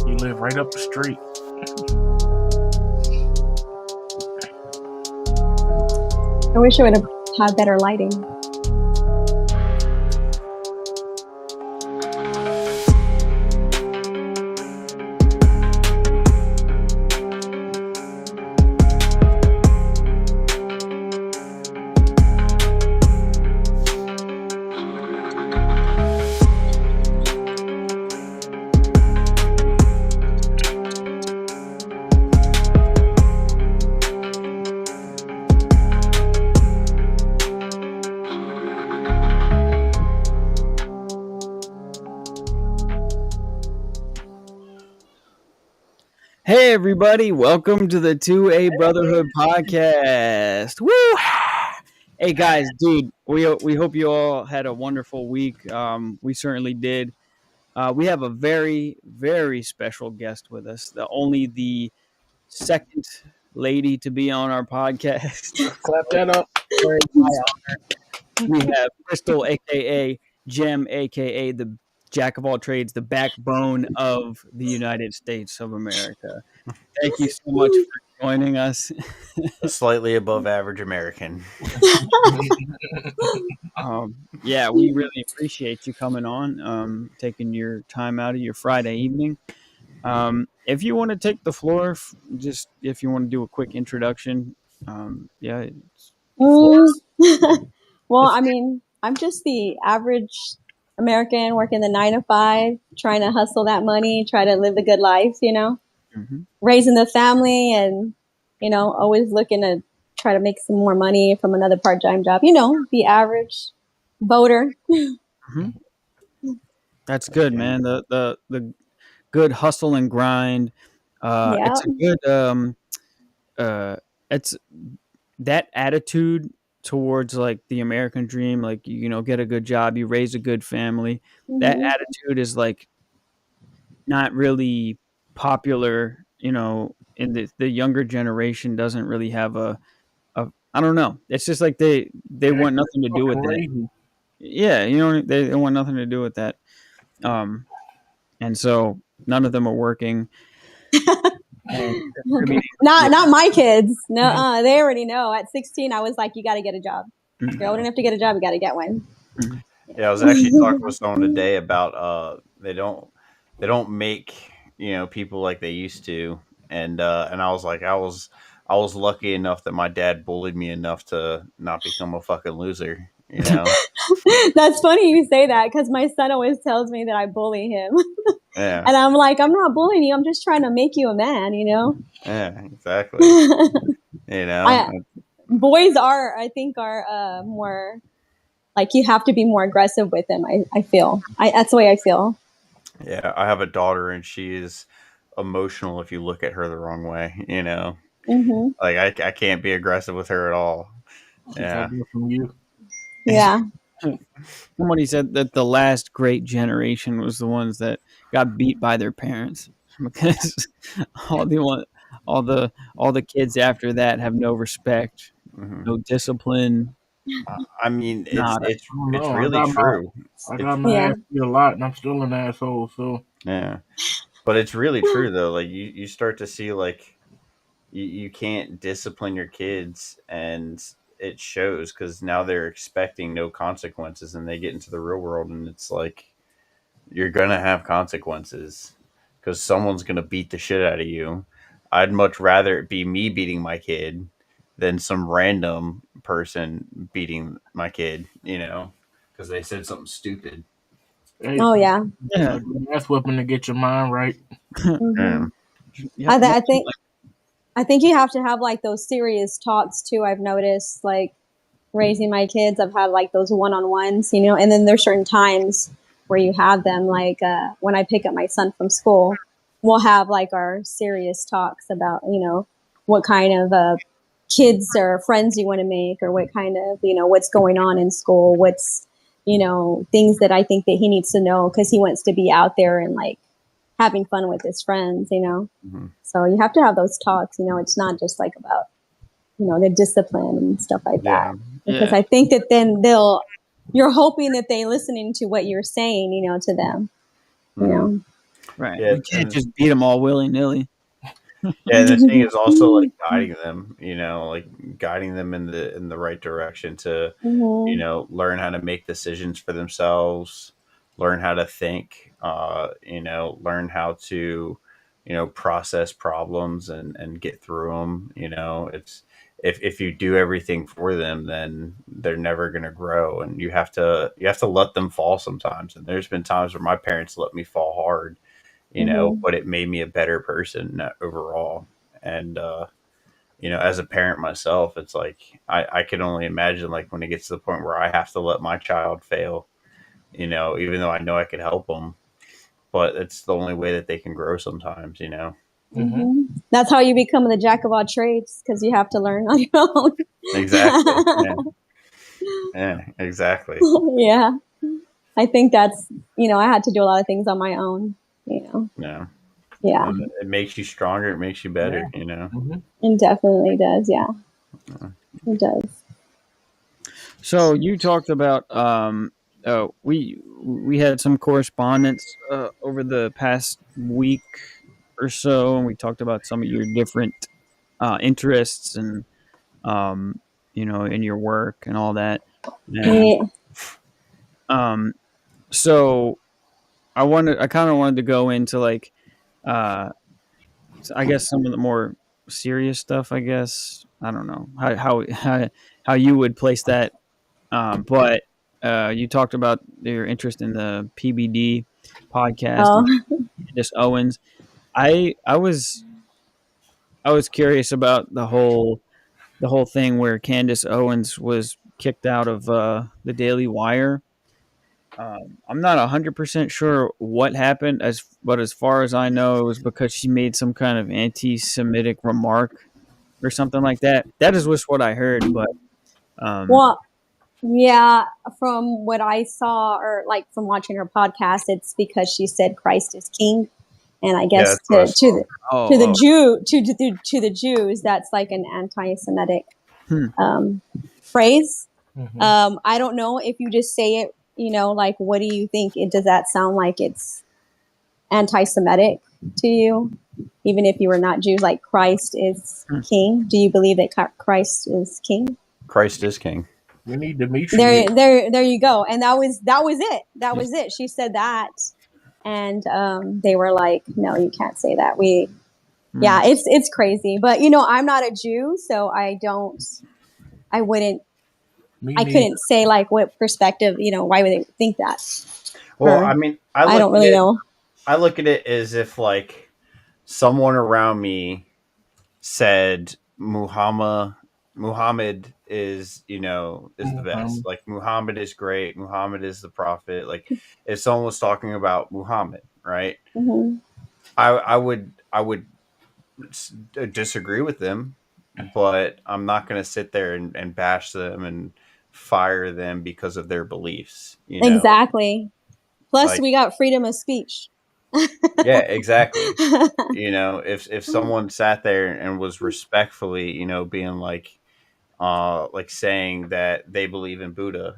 You live right up the street. I wish I would have had better lighting. Hey everybody, welcome to the 2A Brotherhood podcast. Woo! Hey guys, dude, we hope you all had a wonderful week. We certainly did. We have a very, very special guest with us. The second lady to be on our podcast. Clap that up. Very my honor. We have Crystal, aka Gem, aka the Jack of all trades, the backbone of the United States of America. Thank you so much for joining us. A slightly above average American. Yeah, we really appreciate you coming on, taking your time out of your Friday evening. If you want to take the floor, just if you want to do a quick introduction, yeah. Well, I mean, I'm just the average American working the 9 to 5, trying to hustle that money, try to live the good life, raising the family and, always looking to try to make some more money from another part-time job, the average voter. That's good, man. The good hustle and grind. It's a good, it's that attitude towards like the American dream, like, get a good job, you raise a good family. That attitude is like not really popular, in the younger generation doesn't really have a I don't know. It's just like they want nothing to do with that. Yeah, they want nothing to do with that. And so none of them are working. Not my kids. No, they already know. At 16, I was like, you got to get a job. If you're old enough to get a job, you got to get one. Yeah, I was actually talking with someone today about they don't make people like they used to, and I was like, I was lucky enough that my dad bullied me enough to not become a fucking loser. That's funny you say that because my son always tells me that I bully him. Yeah. And I'm like, I'm not bullying you. I'm just trying to make you a man, Yeah, exactly. Boys I think are more like you have to be more aggressive with them. I feel. That's the way I feel. Yeah, I have a daughter and she is emotional if you look at her the wrong way, Like I can't be aggressive with her at all. Yeah. From you. Yeah. Somebody said that the last great generation was the ones that got beat by their parents because all the kids after that have no respect, no discipline. I mean, it's really true. I got my ass beat a lot, and I'm still an asshole. So yeah, but it's really true though. Like you start to see like you can't discipline your kids, and it shows because now they're expecting no consequences, and they get into the real world, and it's like you're gonna have consequences because someone's gonna beat the shit out of you. I'd much rather it be me beating my kid than some random person beating my kid, because they said something stupid. hey, Oh yeah. That's weapon to get your mind right. I think you have to have like those serious talks too. I've noticed like raising my kids, I've had like those one-on-ones, and then there's certain times where you have them like when I pick up my son from school, we'll have like our serious talks about, what kind of kids or friends you want to make or what kind of, what's going on in school, what's, things that I think that he needs to know because he wants to be out there and like having fun with his friends, So you have to have those talks, it's not just like about, the discipline and stuff like that. Because I think that then you're hoping that they're listening to what you're saying, to them, Right. Yeah, You can't just beat them all willy nilly. yeah. The thing is also like guiding them, like guiding them in the right direction to, Mhm. learn how to make decisions for themselves, learn how to think, learn how to, process problems and get through them. It's if you do everything for them, then they're never going to grow, and you have to let them fall sometimes. And there's been times where my parents let me fall hard, Mhm. but it made me a better person overall. And as a parent myself, it's like I can only imagine like when it gets to the point where I have to let my child fail, even though I know I could help them, but it's the only way that they can grow sometimes. Mm-hmm. That's how you become the jack of all trades, because you have to learn on your own. Exactly. Yeah. Yeah, exactly. Yeah. I think that's, I had to do a lot of things on my own, Yeah. Yeah. And it makes you stronger. It makes you better, Mm-hmm. It definitely does. Yeah. It does. So you talked about we had some correspondence over the past week or so, and we talked about some of your different interests and in your work and all that. And Yeah. so I kind of wanted to go into like uh, I guess some of the more serious stuff. I guess I don't know how you would place that. But you talked about your interest in the PBD podcast Oh, and Candace Owens. I was curious about the whole thing where Candace Owens was kicked out of the Daily Wire. I'm not 100% sure what happened, but as far as I know, it was because she made some kind of anti-Semitic remark or something like that. That is just what I heard, but um, well, yeah, from what I saw, or like from watching her podcast, it's because she said Christ is king. And I Yeah, guess that's what I to saw. oh, the Jews, that's like an anti-Semitic hmm. phrase. Mm-hmm. I don't know if you just say it, like, what do you think? Does that sound like it's anti-Semitic to you? Even if you were not Jews, like Christ is king. Do you believe that Christ is king? Christ is king. We need Demetri There, here. there you go. And that was it. That was it. She said that, and they were like, "No, you can't say that." Yeah, it's crazy. But I'm not a Jew, so I wouldn't, Me I neither. couldn't say like what perspective, why would they think that? Well, Or I mean, I don't really know. I look at it as if like someone around me said Muhammad is is the best. Like Muhammad is great. Muhammad is the prophet. Like if someone was talking about Muhammad, right? Hmm. I would disagree with them, but I'm not going to sit there and bash them and fire them because of their beliefs. Exactly. Plus, Like we got freedom of speech. yeah, exactly. If someone sat there and was respectfully, being like saying that they believe in Buddha,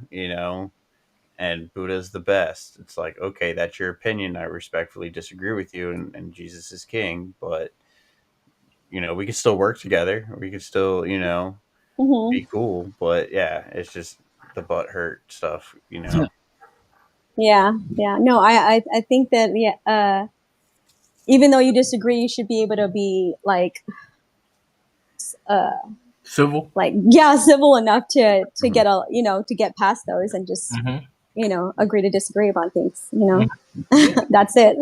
and Buddha's the best, it's like, okay, that's your opinion. I respectfully disagree with you, and Jesus is king, but we can still work together. We can still, Hmm. be cool. But yeah, it's just the butt hurt stuff. Yeah, yeah. No, I think that, yeah. Even though you disagree, you should be able to be uh, Civil. civil enough to Mhm. get to get past those, and just Mm-hmm. agree to disagree about things. Yeah. That's it.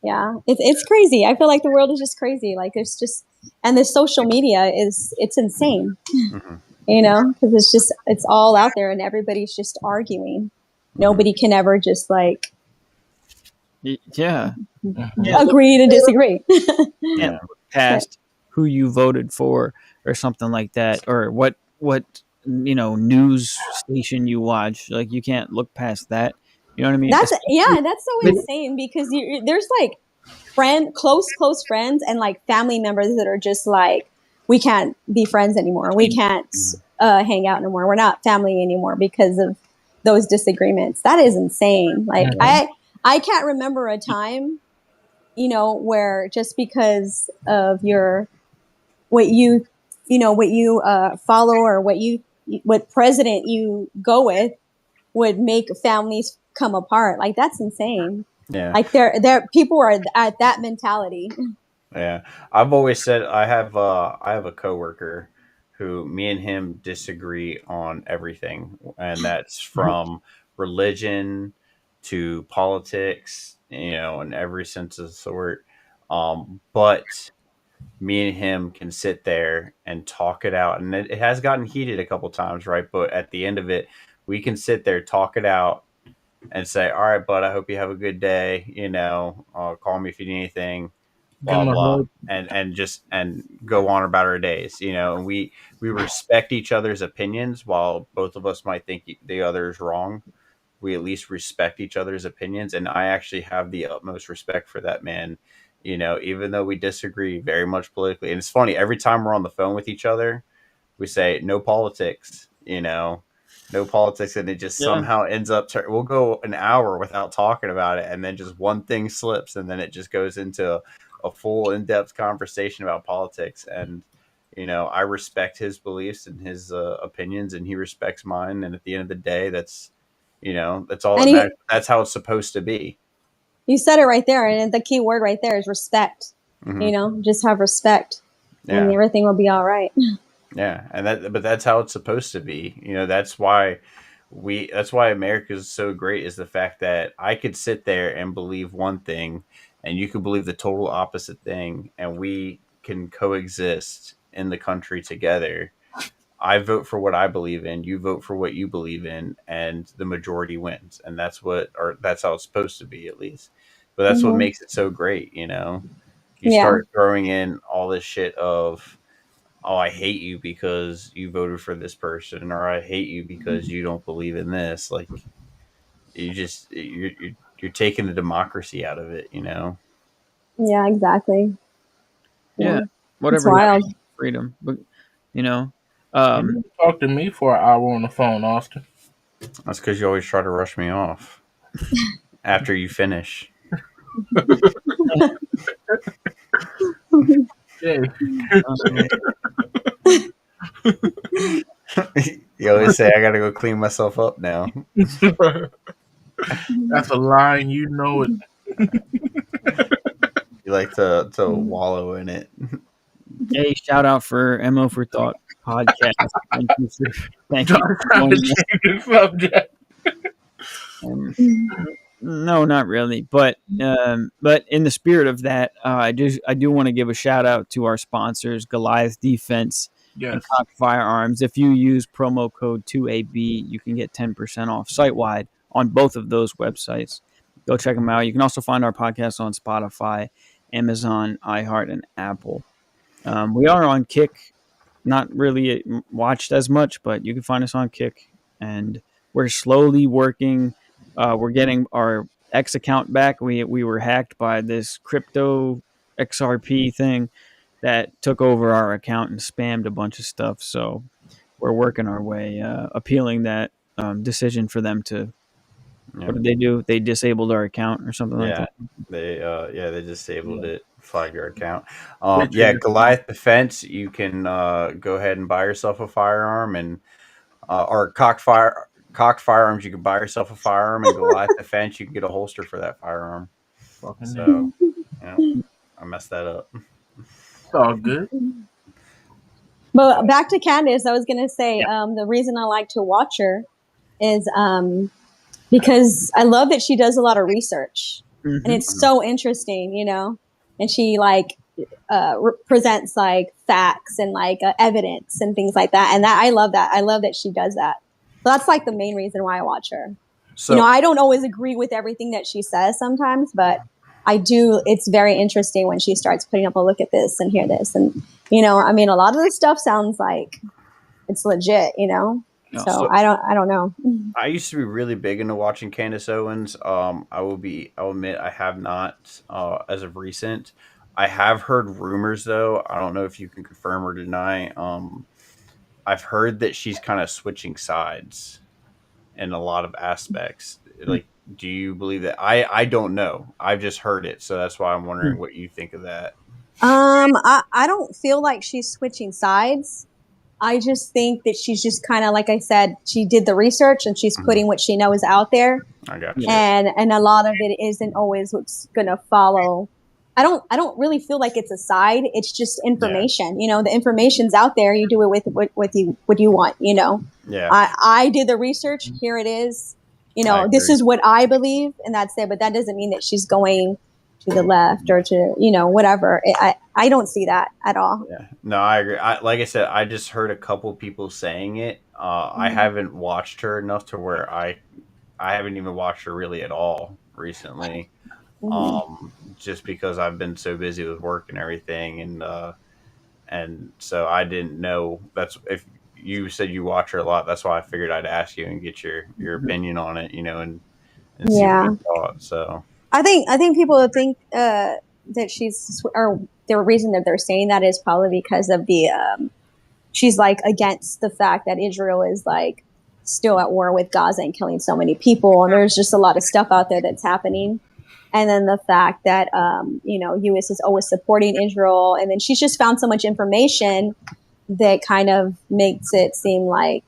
Yeah, it's crazy. I feel like the world is just crazy. Like it's just, and the social media it's insane. Mhm. Because it's all out there, and everybody's just arguing. Nobody can ever just like Yeah. agree to disagree. Can't Yeah. look past who you voted for or something like that, or what news station you watch. Like you can't look past that. You know what I mean? That's Especially that's so with insane, because there's like close friends and like family members that are just like, we can't be friends anymore. We can't hang out anymore. We're not family anymore because of those disagreements. That is insane. Like Mhm. I can't remember a time where just because of what you follow or what president you go with would make families come apart. Like, that's insane. Yeah. Like, there people are at that mentality. Yeah. I've always said I have a coworker who me and him disagree on everything, and that's from religion to politics, in every sense of the sort. But me and him can sit there and talk it out, and it has gotten heated a couple times, right? But at the end of it, we can sit there, talk it out, and say, "All right, bud, I hope you have a good day. Call me if you need anything." Blah blah, and go on about our days. And we respect each other's opinions. While both of us might think the other is wrong, we at least respect each other's opinions, and I actually have the utmost respect for that man. Even though we disagree very much politically. And it's funny, every time we're on the phone with each other, we say no politics, no politics, and it just somehow ends up we'll go an hour without talking about it, and then just one thing slips, and then it just goes into a full in-depth conversation about politics. And I respect his beliefs and his opinions, and he respects mine, and at the end of the day, that's all that matters. That's how it's supposed to be. You said it right there, and the key word right there is respect. Mm-hmm. Just have respect, and everything will be all right. Yeah, but that's how it's supposed to be. That's why America is so great, is the fact that I could sit there and believe one thing, and you could believe the total opposite thing, and we can coexist in the country together. I vote for what I believe in, you vote for what you believe in, and the majority wins. And that's how it's supposed to be, at least. But that's what makes it so great, You start throwing in all this shit of, oh, I hate you because you voted for this person, or I hate you because you don't believe in this. Like, you're taking the democracy out of it, Yeah, exactly. Yeah, whatever. It's wild. Freedom, but you talk to me for an hour on the phone, Austin. That's because you always try to rush me off after you finish. You always say I gotta go clean myself up now. That's a line, you know it. You like to wallow in it. Hey, shout out for MO for Thought podcast. Thank you for the subject. No, not really, but in the spirit of that, I do want to give a shout out to our sponsors, Goliath Defense and Cock Firearms. If you use promo code 2AB, you can get 10% off site-wide on both of those websites. Go check them out. You can also find our podcast on Spotify, Amazon, iHeart, and Apple. We are on Kick, not really watched as much, but you can find us on Kick, and we're slowly working. We're getting our X account back. We were hacked by this crypto XRP thing that took over our account and spammed a bunch of stuff. So we're working our way, appealing that decision for them to. What did they do? They disabled our account or something like that. They disabled it, flagged our account. Goliath Defense. You can go ahead and buy yourself a firearm, and or Cock Firearms. You can buy yourself a firearm, and Goliath Defense. You can get a holster for that firearm. So, I messed that up. It's all good. But back to Candace, I was gonna say the reason I like to watch her is because I love that she does a lot of research, and it's so interesting, and she presents like facts and evidence and things like that, and I love that. I love that she does that. So that's like the main reason why I watch her. So, I don't always agree with everything that she says sometimes, but I do. It's very interesting when she starts putting up a look at this and hear this, and a lot of this stuff sounds like it's legit, So I don't know. I used to be really big into watching Candace Owens. I'll admit I have not as of recent. I have heard rumors though. I don't know if you can confirm or deny. I've heard that she's kind of switching sides in a lot of aspects. Like do you believe that? I don't know. I've just heard it, so that's why I'm wondering what you think of that. I don't feel like she's switching sides. I just think that she's just kind of, like I said, she did the research and she's putting what she knows out there. I got you. And a lot of it isn't always what's gonna follow. I don't really feel like it's a side. It's just information. You know, the information's out there. You do it with what you want. You know. Yeah. I did the research. Here it is. You know, this is what I believe, and that's it. But that doesn't mean that she's going to the left or to, you know, whatever. I don't see that at all. Yeah. No, I agree. Like I said, I just heard a couple people saying it. I haven't watched her enough to where I haven't even watched her really at all recently. Just because I've been so busy with work and everything, and so I didn't know. That's, if you said you watch her a lot, that's why I figured I'd ask you and get your opinion on it, you know, and see what you thought. So I think people think that she's, or the reason that they're saying that is probably because of the she's like against the fact that Israel is like still at war with Gaza and killing so many people, and there's just a lot of stuff out there that's happening. And then the fact that, you know, U.S. is always supporting Israel. And then she's just found so much information that kind of makes it seem like,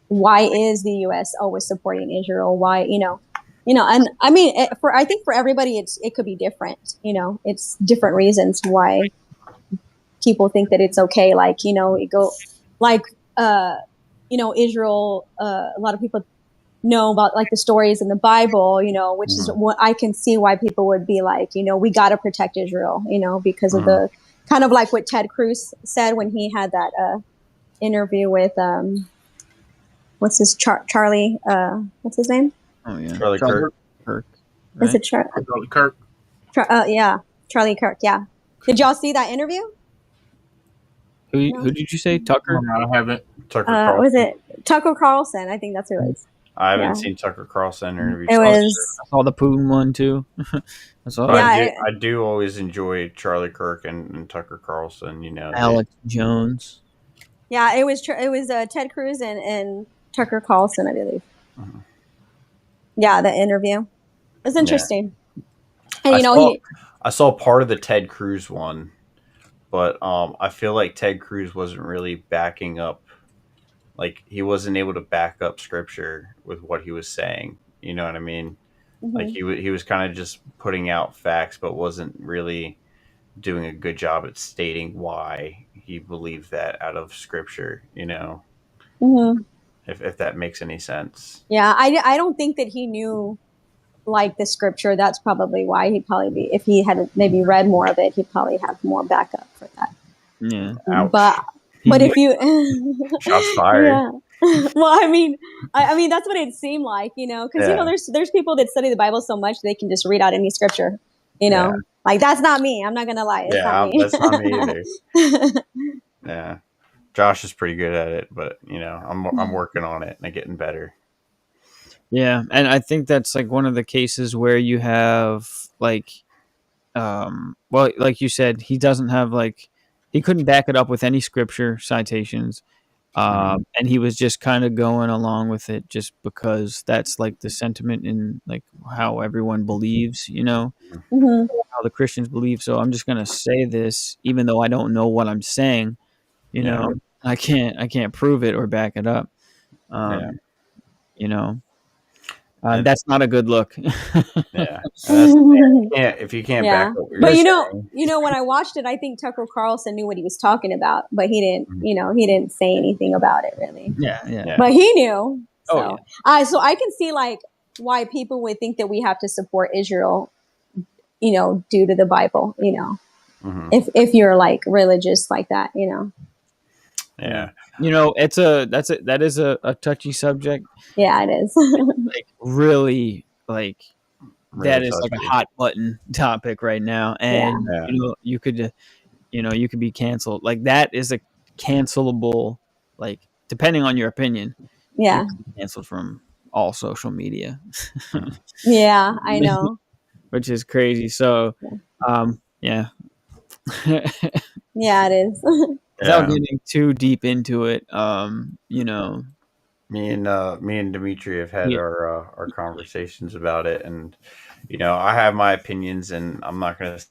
why is the U.S. always supporting Israel? Why, you know, and I mean, I think for everybody, it could be different. You know, it's different reasons why people think that it's okay. Like, you know, you know, Israel, a lot of people know about like the stories in the Bible, you know, which is what I can see why people would be like, you know, we got to protect Israel, you know, because of the kind of like what Ted Cruz said when he had that interview with what's his Charlie what's his name? Oh yeah, Charlie Kirk. Right? Is it Charlie Kirk? Yeah, Charlie Kirk. Yeah. Did y'all see that interview? Who did you say? Tucker? No, I haven't. Tucker Carlson. Was it Tucker Carlson? I think that's who it is. I haven't seen Tucker Carlson interview. It was. I saw the Putin one too. That's all. Yeah, I do always enjoy Charlie Kirk and Tucker Carlson. You know, Alex Jones. Yeah, it was Ted Cruz and Tucker Carlson, I believe. Yeah, the interview. It was interesting. And you know, I saw part of the Ted Cruz one, but I feel like Ted Cruz wasn't really backing up. Like, he wasn't able to back up scripture with what he was saying. You know what I mean? Like, he was kind of just putting out facts, but wasn't really doing a good job at stating why he believed that out of scripture, you know? If that makes any sense. Yeah, I don't think that he knew, like, the scripture. That's probably why he'd probably be, if he had maybe read more of it, he'd probably have more backup for that. Yeah. Ouch. But if you shots fired. Yeah. Well, I mean that's what it seemed like, you know, because you know there's people that study the Bible so much they can just read out any scripture, you know, like that's not me. I'm not gonna lie. That's not me either. Yeah, Josh is pretty good at it, but you know, I'm working on it and getting better. Yeah, and I think that's like one of the cases where you have like, well, like you said, he doesn't have like. He couldn't back it up with any scripture citations. And he was just kind of going along with it just because that's like the sentiment in like how everyone believes, you know, how the Christians believe. So I'm just going to say this, even though I don't know what I'm saying, you know, I can't prove it or back it up. You know, that's not a good look. If you can't back up. But you know, when I watched it, I think Tucker Carlson knew what he was talking about, but he didn't. You know, he didn't say anything about it really. Yeah. But he knew. So, so I can see like why people would think that we have to support Israel, you know, due to the Bible. You know, if you're like religious like that, you know. Yeah. You know, that is a touchy subject. Yeah, it is. Like really, like that is like a hot button topic right now, and you know, you could be canceled. Like that is a cancelable. Like depending on your opinion, yeah, canceled from all social media. Yeah, I know. Which is crazy. So, yeah. Yeah, it is. Without getting too deep into it, you know, Me and Dimitri have had Yeah. our conversations about it, and I have my opinions, and I'm not going to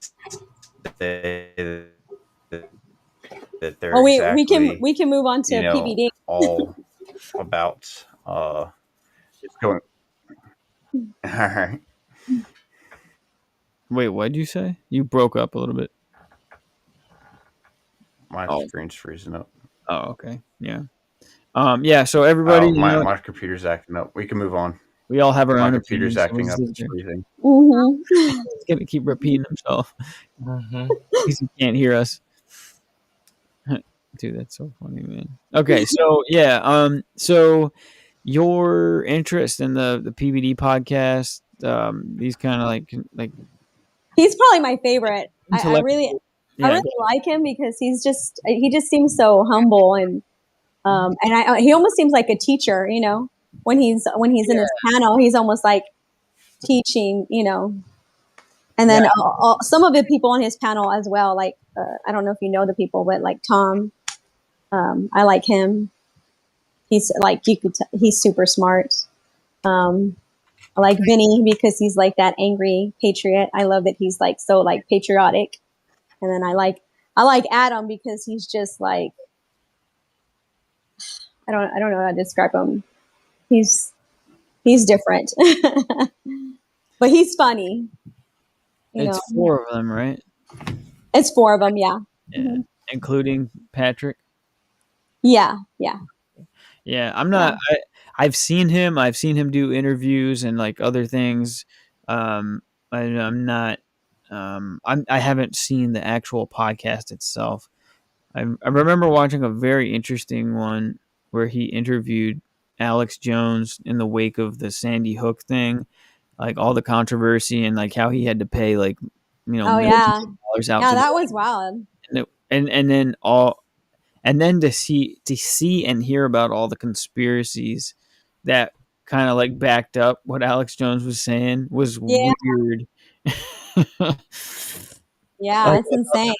say that they're Well, we exactly can move on to PBD. all about it's going. All right. Wait, what did you say? You broke up a little bit. My screen's freezing up. Oh, okay. Yeah. Yeah. So everybody, my computer's acting up. We can move on. We all have our My own computer's opinions. acting up. It's freezing. He's gonna keep repeating himself. Mm-hmm. He can't hear us. Dude, that's so funny, man. Okay, so yeah, so your interest in the PBD podcast, these kind of like he's probably my favorite. I really like him because he just seems so humble and he almost seems like a teacher, when he's in his panel, he's almost like teaching, and then some of the people on his panel as well, like I don't know if you know the people, but like Tom, I like him. He's like he's super smart. I like Vinny because he's like that angry patriot. I love that he's like so like patriotic. And then I like Adam because he's just like I don't know how to describe him. He's different. But he's funny. It's 4 of them, right? It's 4 of them, yeah. Mm-hmm. Including Patrick. Yeah. Yeah, I'm not. I've seen him. I've seen him do interviews and like other things. I'm not. I haven't seen the actual podcast itself. I remember watching a very interesting one where he interviewed Alex Jones in the wake of the Sandy Hook thing, like all the controversy and like how he had to pay like millions of dollars out. Yeah, that was wild. And then to see and hear about all the conspiracies that kind of like backed up what Alex Jones was saying was weird. Yeah, it's insane.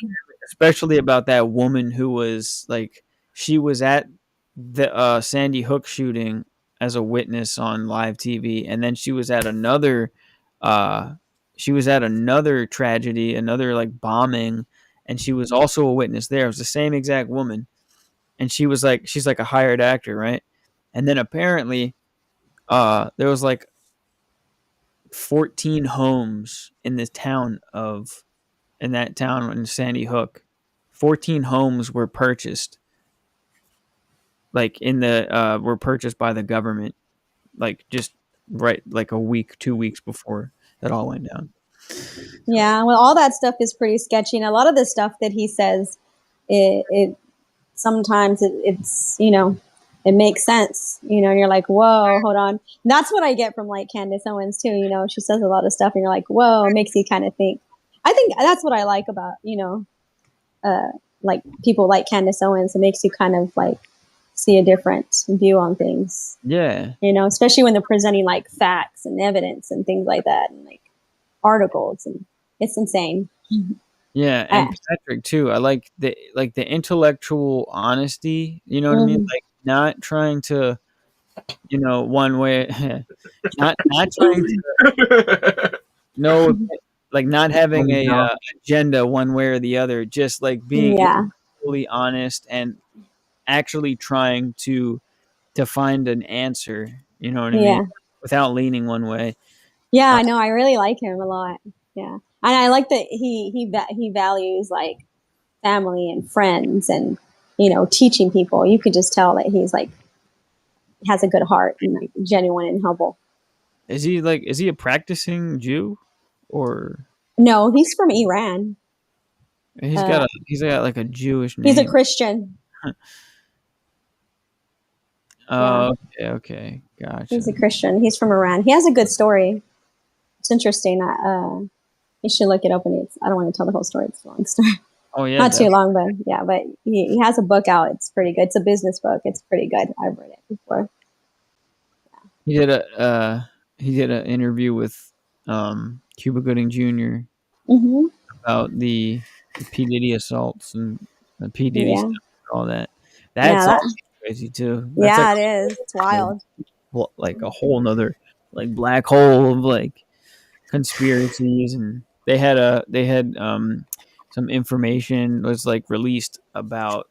Especially about that woman who was like, she was at the Sandy Hook shooting as a witness on live TV, and then she was at another tragedy, another like bombing, and she was also a witness there. It was the same exact woman. And she's like a hired actor, right? And then apparently there was like 14 homes in that town in Sandy Hook. 14 homes were purchased. Like were purchased by the government, like just right, like 2 weeks before that all went down. Yeah, well, all that stuff is pretty sketchy, and a lot of the stuff that he says, it sometimes it's it makes sense, and you're like, whoa, hold on. And that's what I get from like Candace Owens too. She says a lot of stuff, and you're like, whoa, it makes you kind of think. I think that's what I like about like people like Candace Owens. It makes you kind of like see a different view on things. Yeah. Especially when they're presenting like facts and evidence and things like that, and like articles, and it's insane. Yeah, and Patrick too. I like the intellectual honesty. You know what I mean? Like not trying to, one way, not trying to. No, like not having a agenda one way or the other. Just like being fully honest and actually trying to find an answer. You know what I mean? Without leaning one way. Yeah, I know. I really like him a lot. Yeah. And I like that he values like family and friends and, teaching people. You could just tell that he's like, has a good heart and like genuine and humble. Is he a practicing Jew or? No, he's from Iran. He's got like a Jewish name. He's a Christian. Oh, okay. Gotcha. He's a Christian. He's from Iran. He has a good story. It's interesting. You should look it up, and I don't want to tell the whole story. It's a long story. Oh yeah, not too long, but yeah. But he has a book out. It's pretty good. It's a business book. It's pretty good. I've read it before. Yeah. He did an interview with Cuba Gooding Jr. About the P Diddy assaults and the P Diddy stuff and all that. crazy too. That's Yeah, it is. It's wild. like a whole nother like black hole of like conspiracies, and they had some information was like released about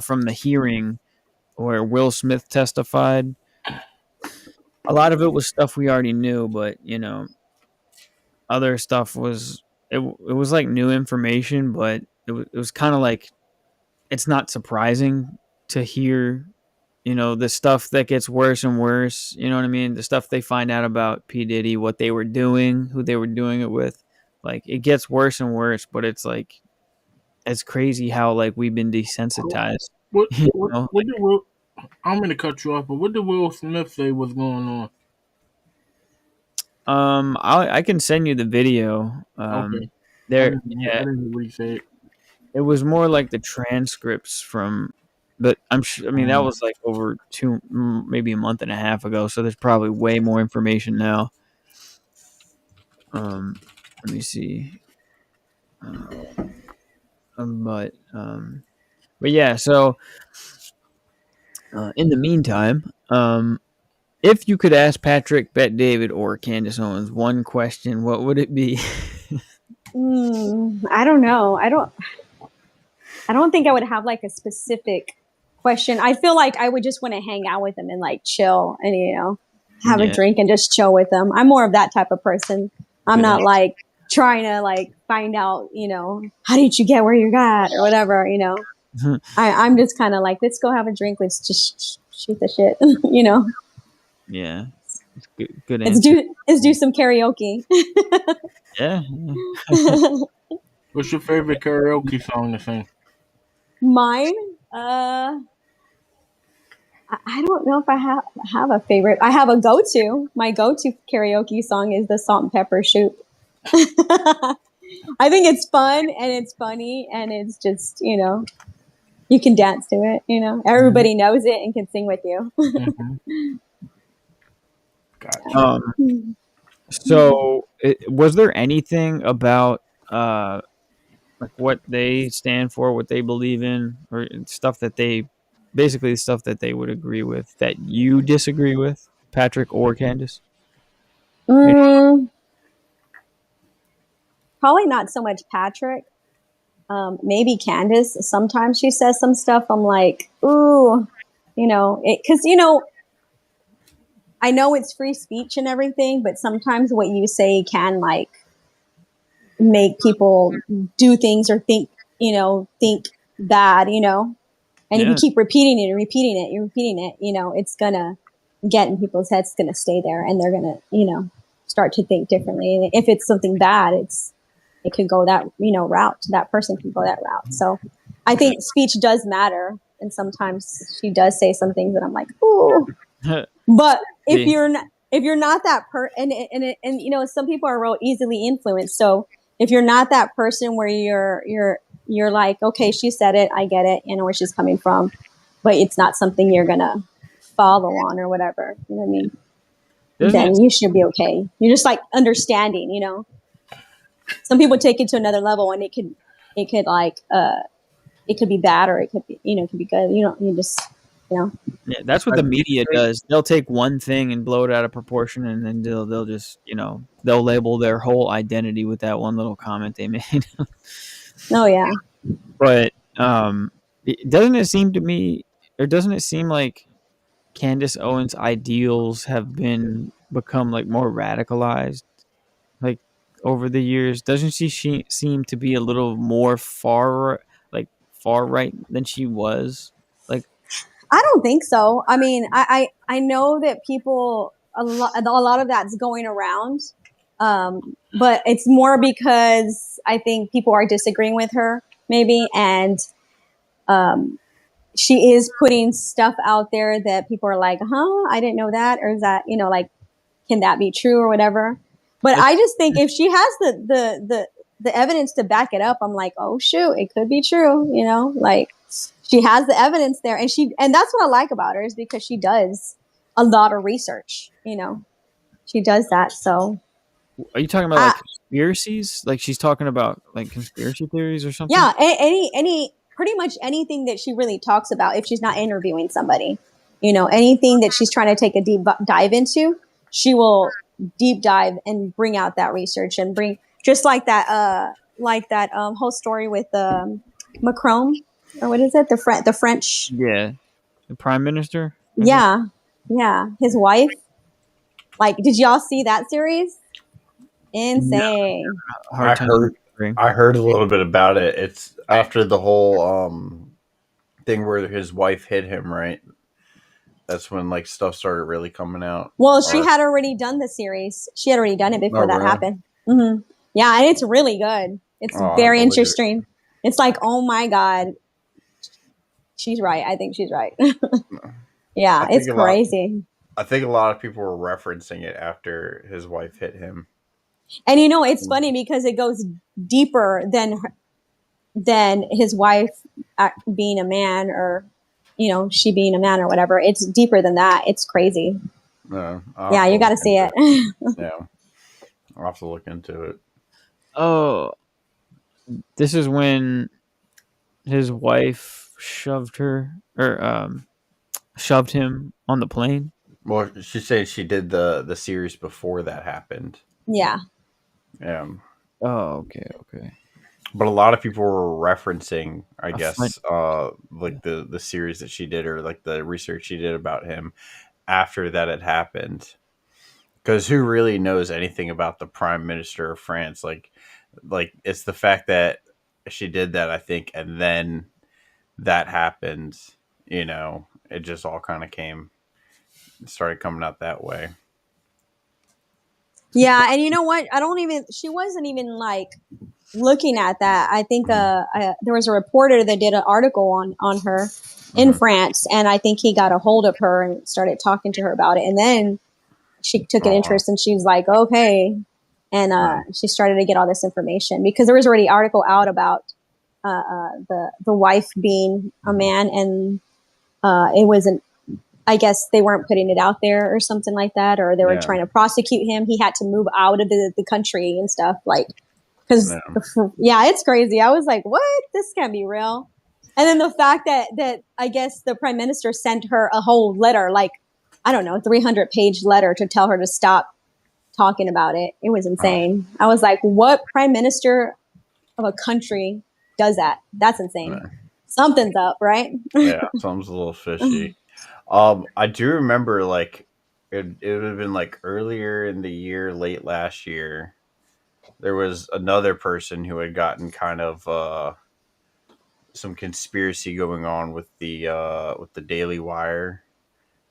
from the hearing where Will Smith testified. A lot of it was stuff we already knew, but other stuff was it was like new information, but it was kind of like it's not surprising to hear the stuff that gets worse and worse. You know what I mean? The stuff they find out about P. Diddy, what they were doing, who they were doing it with. Like, it gets worse and worse, but it's like, it's crazy how, like, we've been desensitized. What, You what, know? what did Will, I'm going to cut you off, but what did Will Smith say was going on? I can send you the video. Okay. There, I yeah, didn't hear what he said. it was more like the transcripts from, but I'm sure. I mean, that was like over maybe a month and a half ago. So there's probably way more information now. Let me see. But yeah. So in the meantime, if you could ask Patrick Bet David or Candace Owens one question, what would it be? I don't know. I don't think I would have like a specific question. I feel like I would just want to hang out with them and like chill and have a drink and just chill with them. I'm more of that type of person. I'm not like trying to like find out, how did you get where you got or whatever, I'm just kind of like, let's go have a drink. Let's just shoot the shit, Yeah. Good answer. Let's do some karaoke. Yeah. What's your favorite karaoke song to sing? Mine? I don't know if I have a favorite. I have a go-to. My go-to karaoke song is the Salt and Pepper Shoot. I think it's fun and it's funny and it's just, you can dance to it, Everybody knows it and can sing with you. Gotcha. So was there anything about like what they stand for, what they believe in, or stuff that basically stuff that they would agree with that you disagree with, Patrick or Candace? Probably not so much Patrick. Maybe Candace. Sometimes she says some stuff I'm like, ooh, because I know it's free speech and everything, but sometimes what you say can like make people do things or think bad, and if you keep repeating it, it's gonna get in people's heads, it's gonna stay there and they're gonna, start to think differently. And if it's something bad, it could go that, route. That person can go that route. So I think speech does matter. And sometimes she does say some things that I'm like, ooh. But if you're not that and some people are real easily influenced. So if you're not that person where you're like, okay, she said it, I get it, where she's coming from, but it's not something you're gonna follow on or whatever. You know what I mean? Then you should be okay. You're just like understanding, Some people take it to another level and it could like it could be bad or it could be it could be good. Yeah, that's what the media does. They'll take one thing and blow it out of proportion, and then they'll just they'll label their whole identity with that one little comment they made. Oh yeah. But doesn't it seem to me, or doesn't it seem like Candace Owens' ideals have become like more radicalized, like over the years? Doesn't she seem to be a little more far right than she was? Like, I don't think so. I mean, I know that people a lot of that's going around, but it's more because I think people are disagreeing with her maybe, and she is putting stuff out there that people are like, I didn't know that, or is that like, can that be true or whatever? But I just think if she has the evidence to back it up, I'm like, oh shoot, it could be true, like she has the evidence there, and that's what I like about her, is because she does a lot of research, she does that. So are you talking about like conspiracies? Like she's talking about like conspiracy theories or something? Yeah, any pretty much anything that she really talks about, if she's not interviewing somebody, anything that she's trying to take a deep dive into, she will deep dive and bring out that research and bring, just like that whole story with Macron, or what is it? The French. Yeah. The prime minister. Yeah. His wife. Like, did y'all see that series? Insane. I heard a little bit about it. It's after the whole thing where his wife hit him, right? That's when like stuff started really coming out. Well, she had already done the series. She had already done it before that happened. Mm-hmm. Yeah, and it's really good. It's very interesting. It's like, oh my God, she's right. I think she's right. Yeah, it's crazy. I think a lot of people were referencing it after his wife hit him. And it's funny because it goes deeper than his wife being a man, or she being a man or whatever. It's deeper than that. It's crazy. Yeah, you got to see it. Yeah, I'll have to look into it. Oh, this is when his wife shoved him on the plane. Well, she said she did the series before that happened. Yeah. Yeah. Oh, okay. But a lot of people were referencing, I guess, like the series that she did, or like the research she did about him after that had happened. Because who really knows anything about the Prime Minister of France? Like it's the fact that she did that, I think, and then that happened. It just all kind of started coming out that way. Yeah, and you know what? She wasn't even like looking at that. I think there was a reporter that did an article on her in France, and I think he got a hold of her and started talking to her about it. And then she took an interest, and she was like, okay. And she started to get all this information because there was already an article out about the wife being a man, and it wasn't, I guess they weren't putting it out there or something like that, or they were trying to prosecute him. He had to move out of the country and stuff, like, because it's crazy. I was like, what? This can't be real. And then the fact that I guess the prime minister sent her a whole letter, like, I don't know, 300-page letter to tell her to stop talking about it. It was insane. I was like, what prime minister of a country does that? That's insane. Something's up, right? Yeah, something's a little fishy. I do remember, like, it would have been like earlier in the year, late last year, there was another person who had gotten kind of some conspiracy going on with the Daily Wire,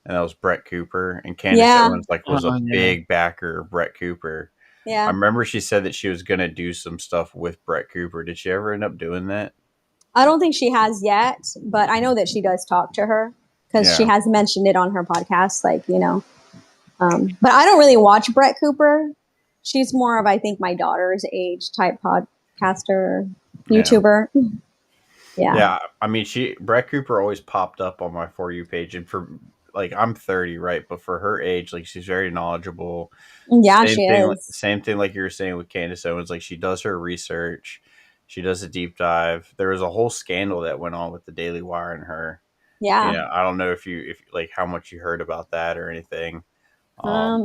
and that was Brett Cooper. And Candace Owens was a big backer of Brett Cooper. Yeah, I remember she said that she was going to do some stuff with Brett Cooper. Did she ever end up doing that? I don't think she has yet, but I know that she does talk to her. Because she has mentioned it on her podcast, like, but I don't really watch Brett Cooper. She's more of, I think, my daughter's age type podcaster, YouTuber. Yeah. I mean, Brett Cooper always popped up on my For You page, and for like, I'm 30, right? But for her age, like, she's very knowledgeable. Yeah, she is. Same thing like you were saying with Candace Owens. Like, she does her research, she does a deep dive. There was a whole scandal that went on with the Daily Wire and her. Yeah. I don't know if like how much you heard about that or anything. I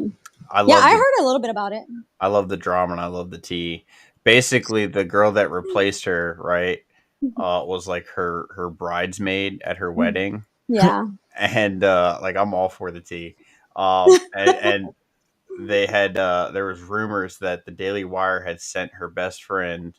heard a little bit about it. I love the drama and I love the tea. Basically, the girl that replaced her, right, was like her bridesmaid at her wedding. Yeah. And like, I'm all for the tea. And they had there was rumors that the Daily Wire had sent her best friend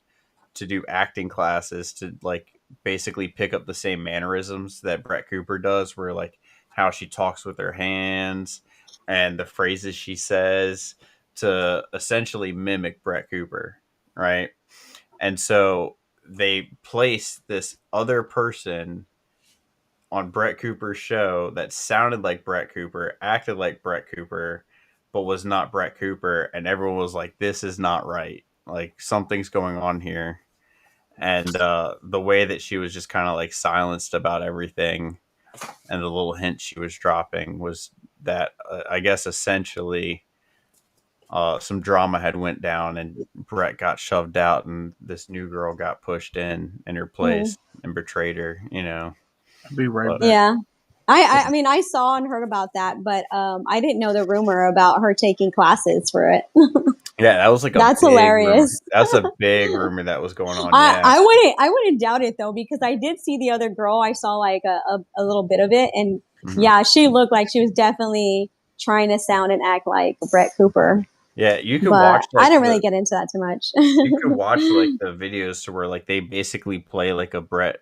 to do acting classes to, like, basically pick up the same mannerisms that Brett Cooper does, where, like, how she talks with her hands and the phrases she says, to essentially mimic Brett Cooper, right? And so they placed this other person on Brett Cooper's show that sounded like Brett Cooper, acted like Brett Cooper, but was not Brett Cooper, and everyone was like, this is not right. Like, something's going on here. And the way that she was just kind of like silenced about everything, and the little hint she was dropping was that I guess essentially some drama had went down, and Brett got shoved out, and this new girl got pushed in her place. and betrayed her, you know. I'll be right back. Yeah. I mean, I saw and heard about that, but I didn't know the rumor about her taking classes for it. Yeah, that was like that's hilarious. That's a big rumor that was going on. I wouldn't doubt it though, because I did see the other girl. I saw like a little bit of it, and yeah, she looked like she was definitely trying to sound and act like Brett Cooper. Yeah, you could watch. Like, I didn't really get into that too much. You could watch like the videos to where like they basically play like a Brett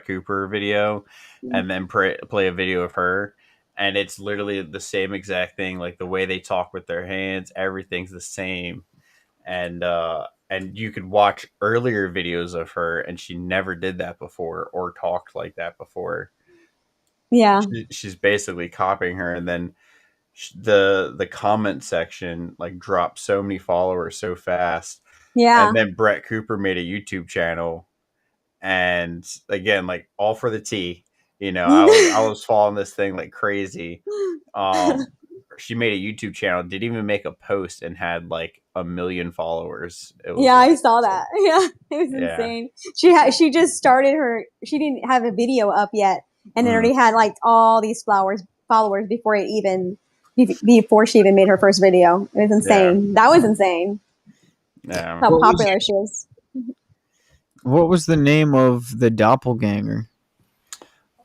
Cooper video, and then play a video of her, and it's literally the same exact thing. Like the way they talk with their hands, everything's the same, and you could watch earlier videos of her, and she never did that before or talked like that before. Yeah, she's basically copying her, and then the comment section like dropped so many followers so fast. Yeah. And then Brett Cooper made a YouTube channel, and again, like all for the tea, you know. I was following this thing like crazy. She made a YouTube channel, didn't even make a post, and had like 1 million followers. I saw that. Yeah, it was insane. She just started she didn't have a video up yet, and it already had like all these followers before she even made her first video. It was insane. Yeah. That was insane. Yeah. How popular she was. What was the name of the doppelganger?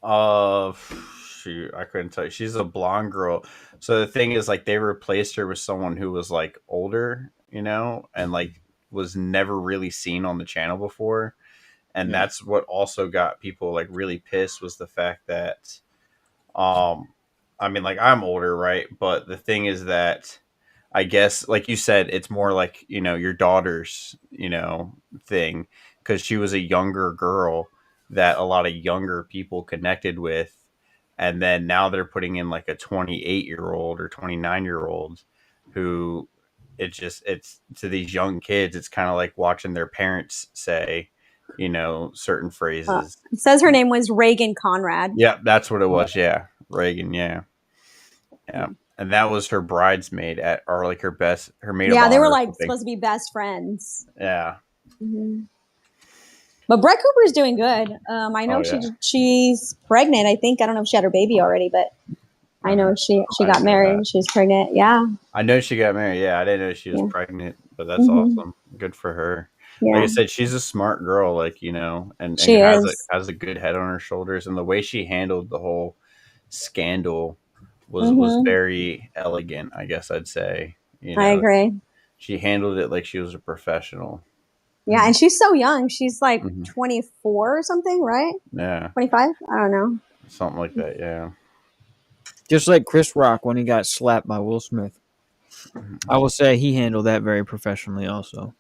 Shoot, I couldn't tell you. She's a blonde girl. So the thing is, like, they replaced her with someone who was like older, you know, and like was never really seen on the channel before. And that's what also got people like really pissed, was the fact that, I mean, like, I'm older, right? But the thing is that, I guess, like you said, it's more like, you know, your daughter's, you know, thing, because she was a younger girl that a lot of younger people connected with. And then now they're putting in like a 28-year-old or 29-year-old who it's to these young kids, it's kind of like watching their parents say, you know, certain phrases. It says her name was Reagan Conrad. Yeah, that's what it was. Yeah. Reagan. Yeah. And that was her bridesmaid or like her maid of honor. They were like supposed to be best friends. Yeah. Mm-hmm. But Brett Cooper's doing good. I know she's pregnant. I think, I don't know if she had her baby already, but I know she got married and she's pregnant. Yeah. I know she got married. Yeah. I didn't know she was pregnant, but that's awesome. Good for her. Yeah. Like I said, she's a smart girl, like, you know, and she has a good head on her shoulders. And the way she handled the whole scandal was very elegant, I guess I'd say. You know, I agree. She handled it like she was a professional. Yeah, and she's so young. She's like 24 or something, right? Yeah. 25? I don't know. Something like that, yeah. Just like Chris Rock when he got slapped by Will Smith. I will say he handled that very professionally also.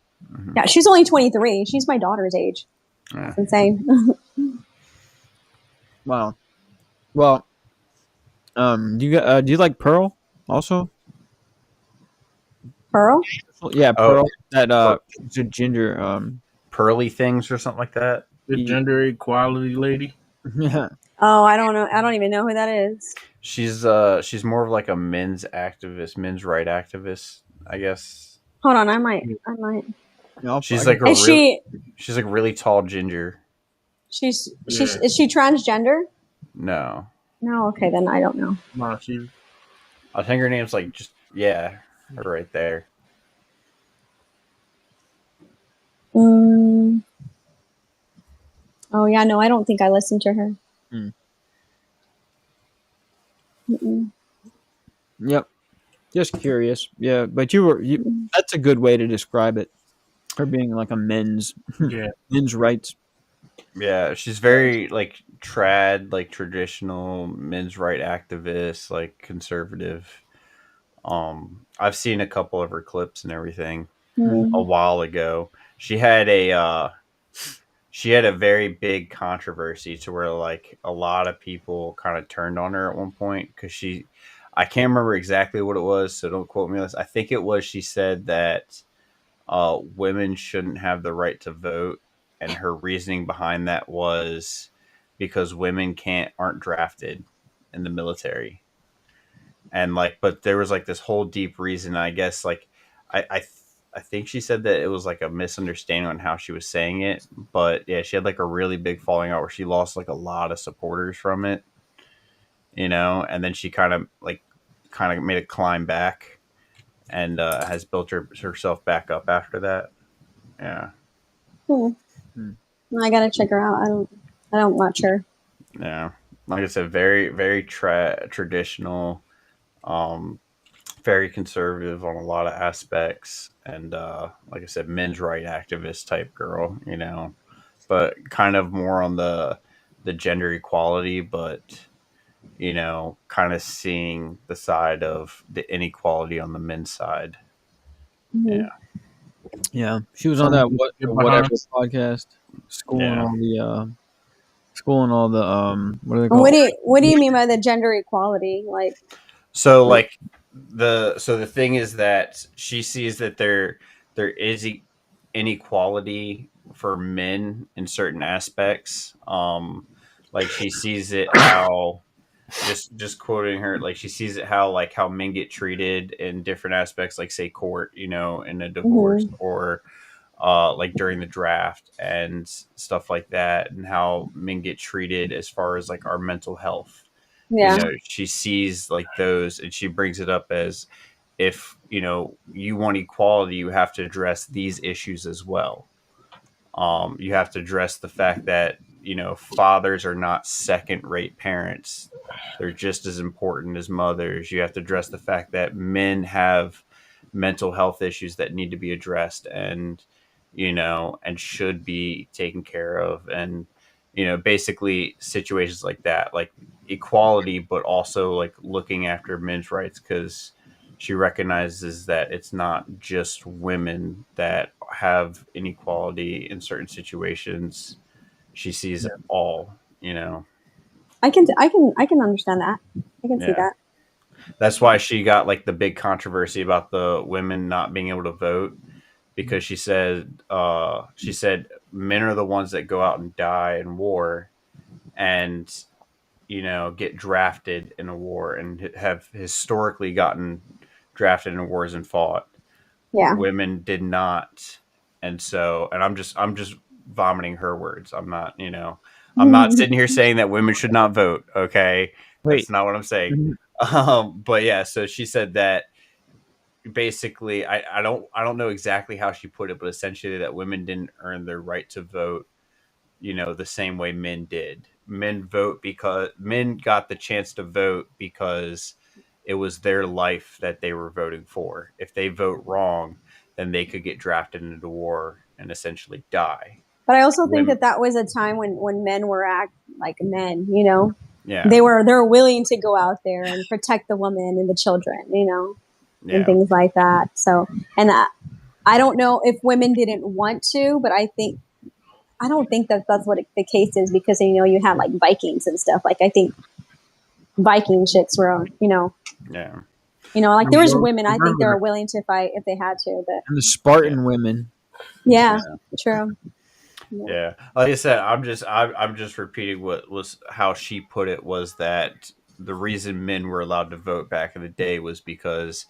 Yeah, she's only 23. She's my daughter's age. Yeah. That's insane. Wow. Well, do you like Pearl also? Pearl? Yeah, Pearl. That it's a ginger pearly things or something like that. The gender equality lady. Yeah. Oh, I don't know. I don't even know who that is. She's more of like a men's activist, men's right activist, I guess. Hold on, I might. She's like she's like really tall ginger. Is she transgender? No. No, okay, then I don't know. No, I think her name's like her right there. Oh yeah, no, I don't think I listened to her. Yep. Just curious. Yeah, but that's a good way to describe it. Her being like a men's rights. Yeah, she's very like trad, like traditional men's right activist, like conservative. I've seen a couple of her clips and everything a while ago. She had a very big controversy to where like a lot of people kind of turned on her at one point because I can't remember exactly what it was, so don't quote me on this. I think it was she said that women shouldn't have the right to vote, and her reasoning behind that was because women aren't drafted in the military. And like, but there was like this whole deep reason, I guess, like I I think she said that it was like a misunderstanding on how she was saying it, but yeah, she had like a really big falling out where she lost like a lot of supporters from it, and then she kind of made a climb back and has built herself back up after that. Yeah. I gotta check her out. I don't watch her. Yeah, like I said, very very traditional, very conservative on a lot of aspects, and like I said, men's right activist type girl, but kind of more on the gender equality, but kind of seeing the side of the inequality on the men's side. Mm-hmm. Yeah, she was on that whatever podcast, schooling all the what are they called? What do you mean by the gender equality? Like, so the thing is that she sees that there is inequality for men in certain aspects. Like she sees it how, just quoting her, like she sees it how men get treated in different aspects, like say court, in a divorce, or like during the draft and stuff like that, and how men get treated as far as like our mental health. yeah. She sees like those, and she brings it up as, if you want equality, you have to address these issues as well. You have to address the fact that fathers are not second-rate parents; they're just as important as mothers. You have to address the fact that men have mental health issues that need to be addressed, and and should be taken care of, and basically situations like that, like equality, but also like looking after men's rights, because she recognizes that it's not just women that have inequality in certain situations. She sees it all. I can understand that. I can see that. That's why she got like the big controversy about the women not being able to vote, because she said men are the ones that go out and die in war, and get drafted in a war, and have historically gotten drafted in wars and fought. Yeah. Women did not. And I'm just vomiting her words. I'm not, I'm not sitting here saying that women should not vote. Okay. That's not what I'm saying. But yeah, so she said that basically, I don't know exactly how she put it, but essentially that women didn't earn their right to vote, the same way men did. Men vote because men got the chance to vote because it was their life that they were voting for. If they vote wrong, then they could get drafted into war and essentially die. But I also think that was a time when men were like men, Yeah. They were willing to go out there and protect the woman and the children, and things like that. So, and I don't know if women didn't want to, but I don't think that's what the case is, because you had like Vikings and stuff. Like I think Viking chicks were, Yeah. Like there was women, I think they were willing to fight if they had to, but and the Spartan women. Yeah, true. Yeah. Like I said, I'm just repeating what was how she put it, was that the reason men were allowed to vote back in the day was because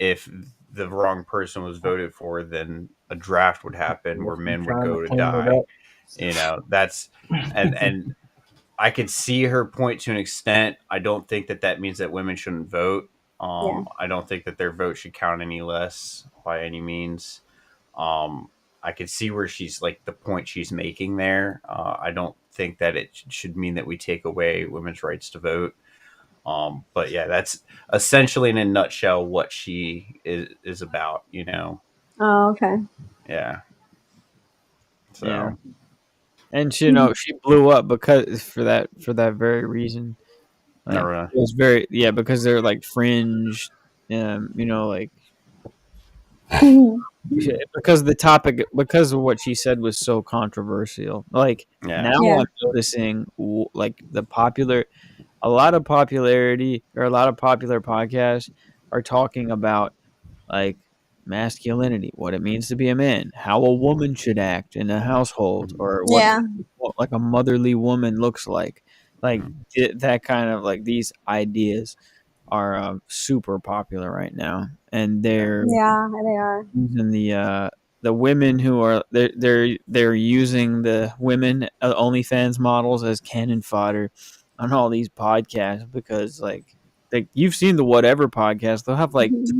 if the wrong person was voted for, then a draft would happen where men would go to die. That's and I could see her point to an extent. I don't think that means that women shouldn't vote. I don't think that their vote should count any less by any means. I could see where she's like the point she's making there. I don't think that it should mean that we take away women's rights to vote. But yeah, that's essentially in a nutshell what she is about, Oh, okay. Yeah. So. Yeah. And she blew up because for that very reason. Like, really. It was because they're like fringe, like because the topic, because of what she said was so controversial. Like now I'm noticing like a lot of popular podcasts are talking about like masculinity, what it means to be a man, how a woman should act in a household, or what like a motherly woman looks like that kind of like these ideas. are super popular right now, and they're they are. using the women who are they're using the women OnlyFans models as cannon fodder on all these podcasts because like you've seen the Whatever podcast. They'll have like 20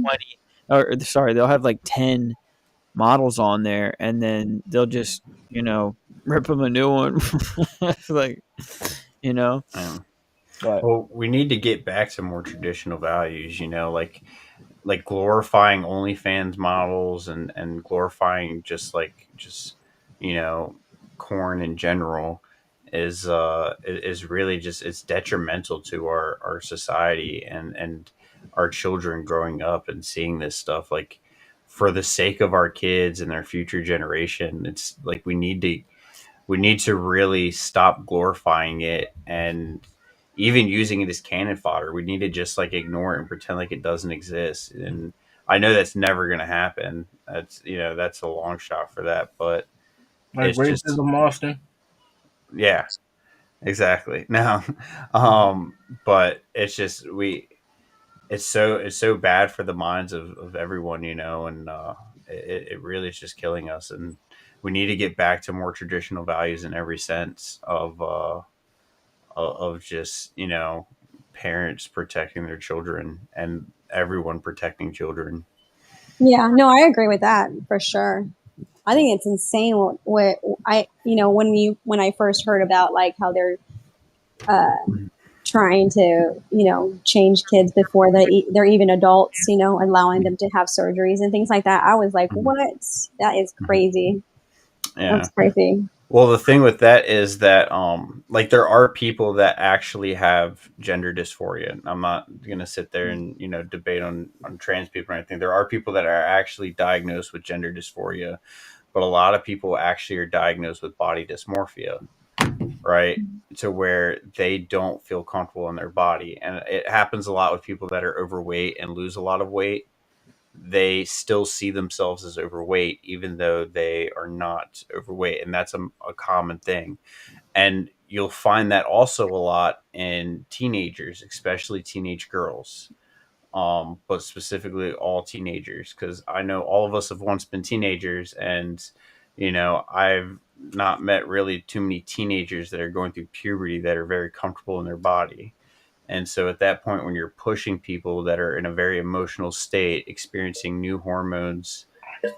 or sorry, they'll have like 10 models on there, and then they'll just rip them a new one, like But Well, we need to get back to more traditional values, like glorifying OnlyFans models and glorifying just corn in general is really just it's detrimental to our society and our children growing up and seeing this stuff. Like for the sake of our kids and their future generation, it's like we need to really stop glorifying it and even using it as cannon fodder. We need to just like ignore it and pretend like it doesn't exist. And I know that's never going to happen. That's a long shot for that, but Like it's just, racism, Austin. yeah, exactly. No, but it's just, it's so bad for the minds of everyone, and it really is just killing us. And we need to get back to more traditional values in every sense of just parents protecting their children and everyone protecting children. Yeah, no, I agree with that for sure. I think it's insane what I when I first heard about like how they're trying to change kids before they're even adults, allowing them to have surgeries and things like that. I was like, what? That is crazy. Yeah. That's crazy. Well, the thing with that is that like there are people that actually have gender dysphoria. I'm not gonna sit there and debate on trans people or anything. There are people that are actually diagnosed with gender dysphoria, but a lot of people actually are diagnosed with body dysmorphia, right? To where they don't feel comfortable in their body. And it happens a lot with people that are overweight and lose a lot of weight. They still see themselves as overweight, even though they are not overweight. And that's a common thing. And you'll find that also a lot in teenagers, especially teenage girls. But specifically all teenagers, because I know all of us have once been teenagers, and I've not met really too many teenagers that are going through puberty that are very comfortable in their body. And so at that point, when you're pushing people that are in a very emotional state, experiencing new hormones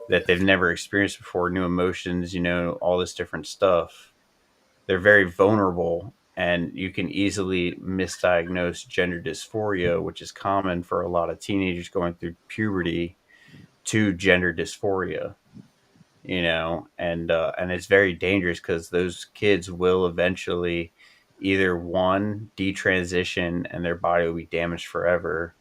that they've never experienced before, new emotions, all this different stuff, they're very vulnerable, and you can easily misdiagnose gender dysphoria, which is common for a lot of teenagers going through puberty, to gender dysphoria. And it's very dangerous because those kids will eventually either one detransition and their body will be damaged forever,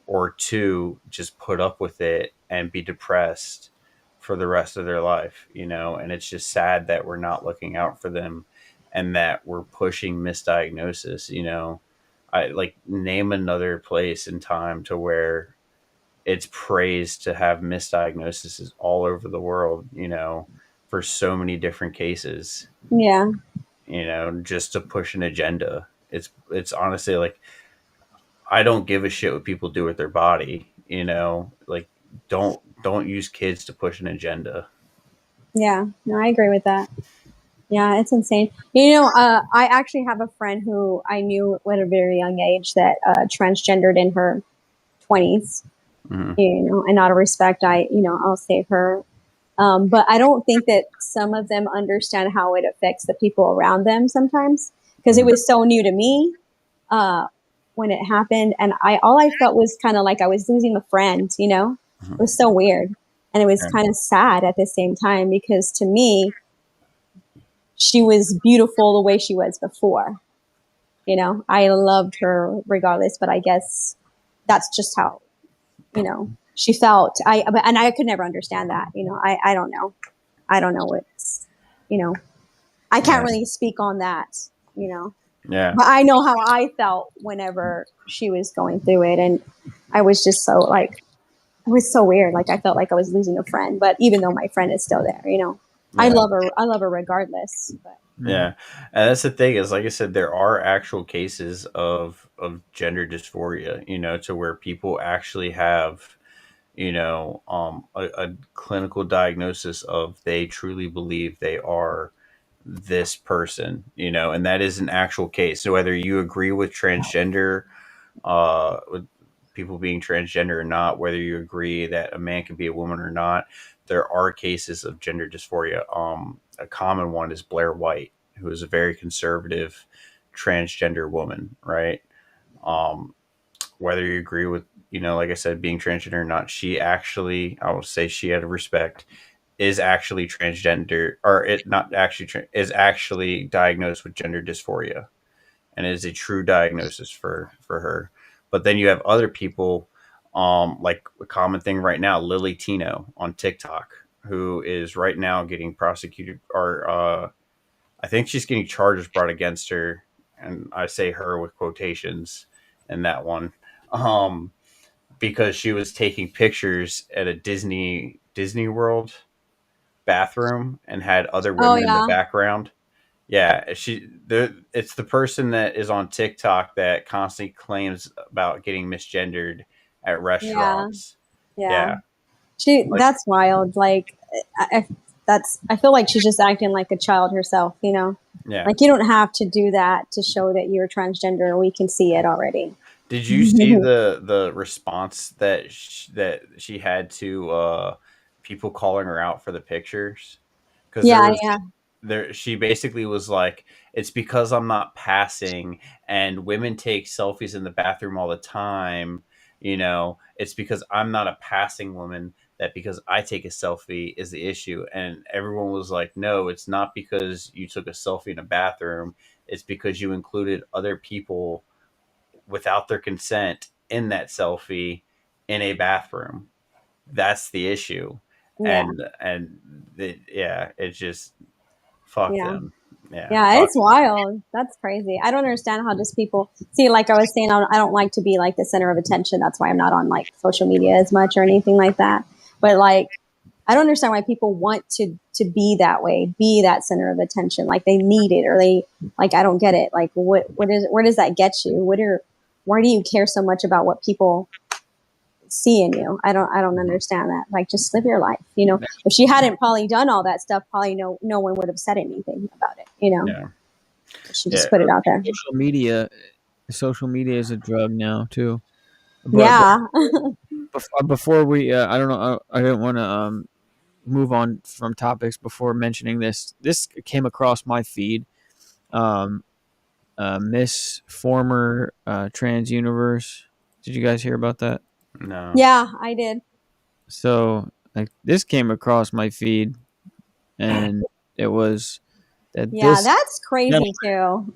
or two just put up with it and be depressed for the rest of their life. And it's just sad that we're not looking out for them and that we're pushing misdiagnosis. I like name another place in time to where it's praised to have misdiagnoses all over the world, for so many different cases, Yeah. Just to push an agenda. It's honestly like, I don't give a shit what people do with their body, like don't use kids to push an agenda. Yeah. No, I agree with that. Yeah, it's insane. I actually have a friend who I knew at a very young age that transgendered in her 20s. Mm-hmm. And out of respect, I'll save her. But I don't think that some of them understand how it affects the people around them sometimes, because it was so new to me when it happened. And all I felt was kind of like I was losing a friend, Mm-hmm. It was so weird. And it was kind of sad at the same time, because to me, she was beautiful the way she was before. I loved her regardless, but I guess that's just how, she felt. And I could never understand that. I don't know. I don't know what's, I can't really speak on that, Yeah. But I know how I felt whenever she was going through it. And I was just so like, it was so weird. Like I felt like I was losing a friend, but even though my friend is still there, I love her regardless. But. Yeah, and that's the thing is, like I said, there are actual cases of gender dysphoria, to where people actually have, a clinical diagnosis of they truly believe they are this person, and that is an actual case. So whether you agree with transgender, with people being transgender or not, whether you agree that a man can be a woman or not, there are cases of gender dysphoria. A common one is Blair White, who is a very conservative transgender woman, right? Whether you agree with, like I said, being transgender or not, she actually, I will say she out of respect, is actually transgender, or it not actually is actually diagnosed with gender dysphoria, and it is a true diagnosis for her. But then you have other people, like a common thing right now, Lily Tino on TikTok, who is right now getting prosecuted, or I think she's getting charges brought against her, and I say her with quotations in that one, because she was taking pictures at a Disney World bathroom and had other women in the background. Yeah, it's the person that is on TikTok that constantly claims about getting misgendered at restaurants. Yeah. That's wild. Like, I feel like she's just acting like a child herself, Yeah. Like, you don't have to do that to show that you're transgender. We can see it already. Did you see the response that she had to people calling her out for the pictures? Because she basically was like, it's because I'm not passing, and women take selfies in the bathroom all the time. It's because I'm not a passing woman that because I take a selfie is the issue. And everyone was like, no, it's not because you took a selfie in a bathroom. It's because you included other people without their consent in that selfie in a bathroom. That's the issue. Yeah. It's just fuck them. Yeah, it's wild. That's crazy. I don't understand how just people see, like I was saying, I don't like to be like the center of attention. That's why I'm not on like social media as much or anything like that. But like, I don't understand why people want to be that way, be that center of attention. Like they need it, or they like, I don't get it. Like where does that get you? Why do you care so much about what people see in you? I don't understand that. Like, just live your life. If she hadn't probably done all that stuff, probably no one would have said anything about it. Yeah. She just put it out there. Social media is a drug now too. But before we, I don't know, I didn't want to move on from topics before mentioning this. This came across my feed. Miss Former Trans Universe. Did you guys hear about that? No. Yeah, I did. So this came across my feed, and it was that. Yeah, that's crazy too.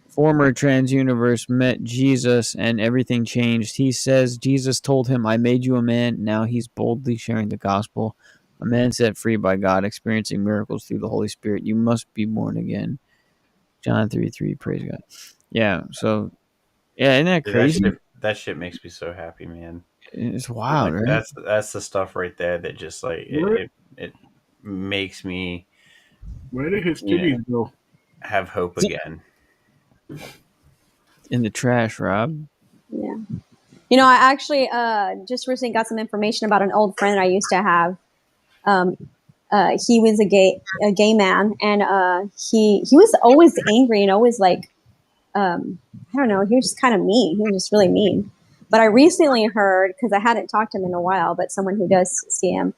Former Trans Universe met Jesus, and everything changed. He says Jesus told him, "I made you a man." Now he's boldly sharing the gospel. A man set free by God, experiencing miracles through the Holy Spirit. You must be born again. John 3:3. Praise God. Yeah. So, yeah, isn't that crazy? That shit makes me so happy, man. It's wild, like, right? That's the stuff right there that just like it makes me. Where did his titties go? Have hope again. In the trash, Rob. Yeah. I actually just recently got some information about an old friend I used to have. He was a gay man, and he was always angry and always like, I don't know, he was just kind of mean. He was just really mean. But I recently heard, because I hadn't talked to him in a while, but someone who does see him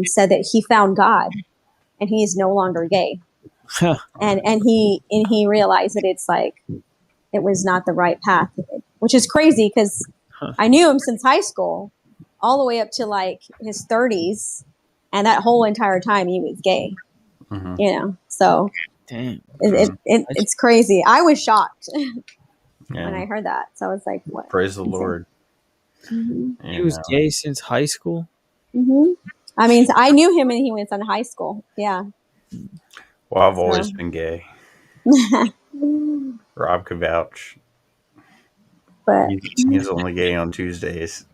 said that he found God, and he is no longer gay. and he realized that it's like it was not the right path, which is crazy because I knew him since high school, all the way up to like his 30s, and that whole entire time he was gay. Mm-hmm. So damn, it's crazy. I was shocked when I heard that. So I was like, "What?" Praise the Lord. Mm-hmm. He was gay since high school. Mm-hmm. I mean, I knew him and he was in high school. Yeah. Well, I've always been gay. Rob could vouch. But he's only gay on Tuesdays.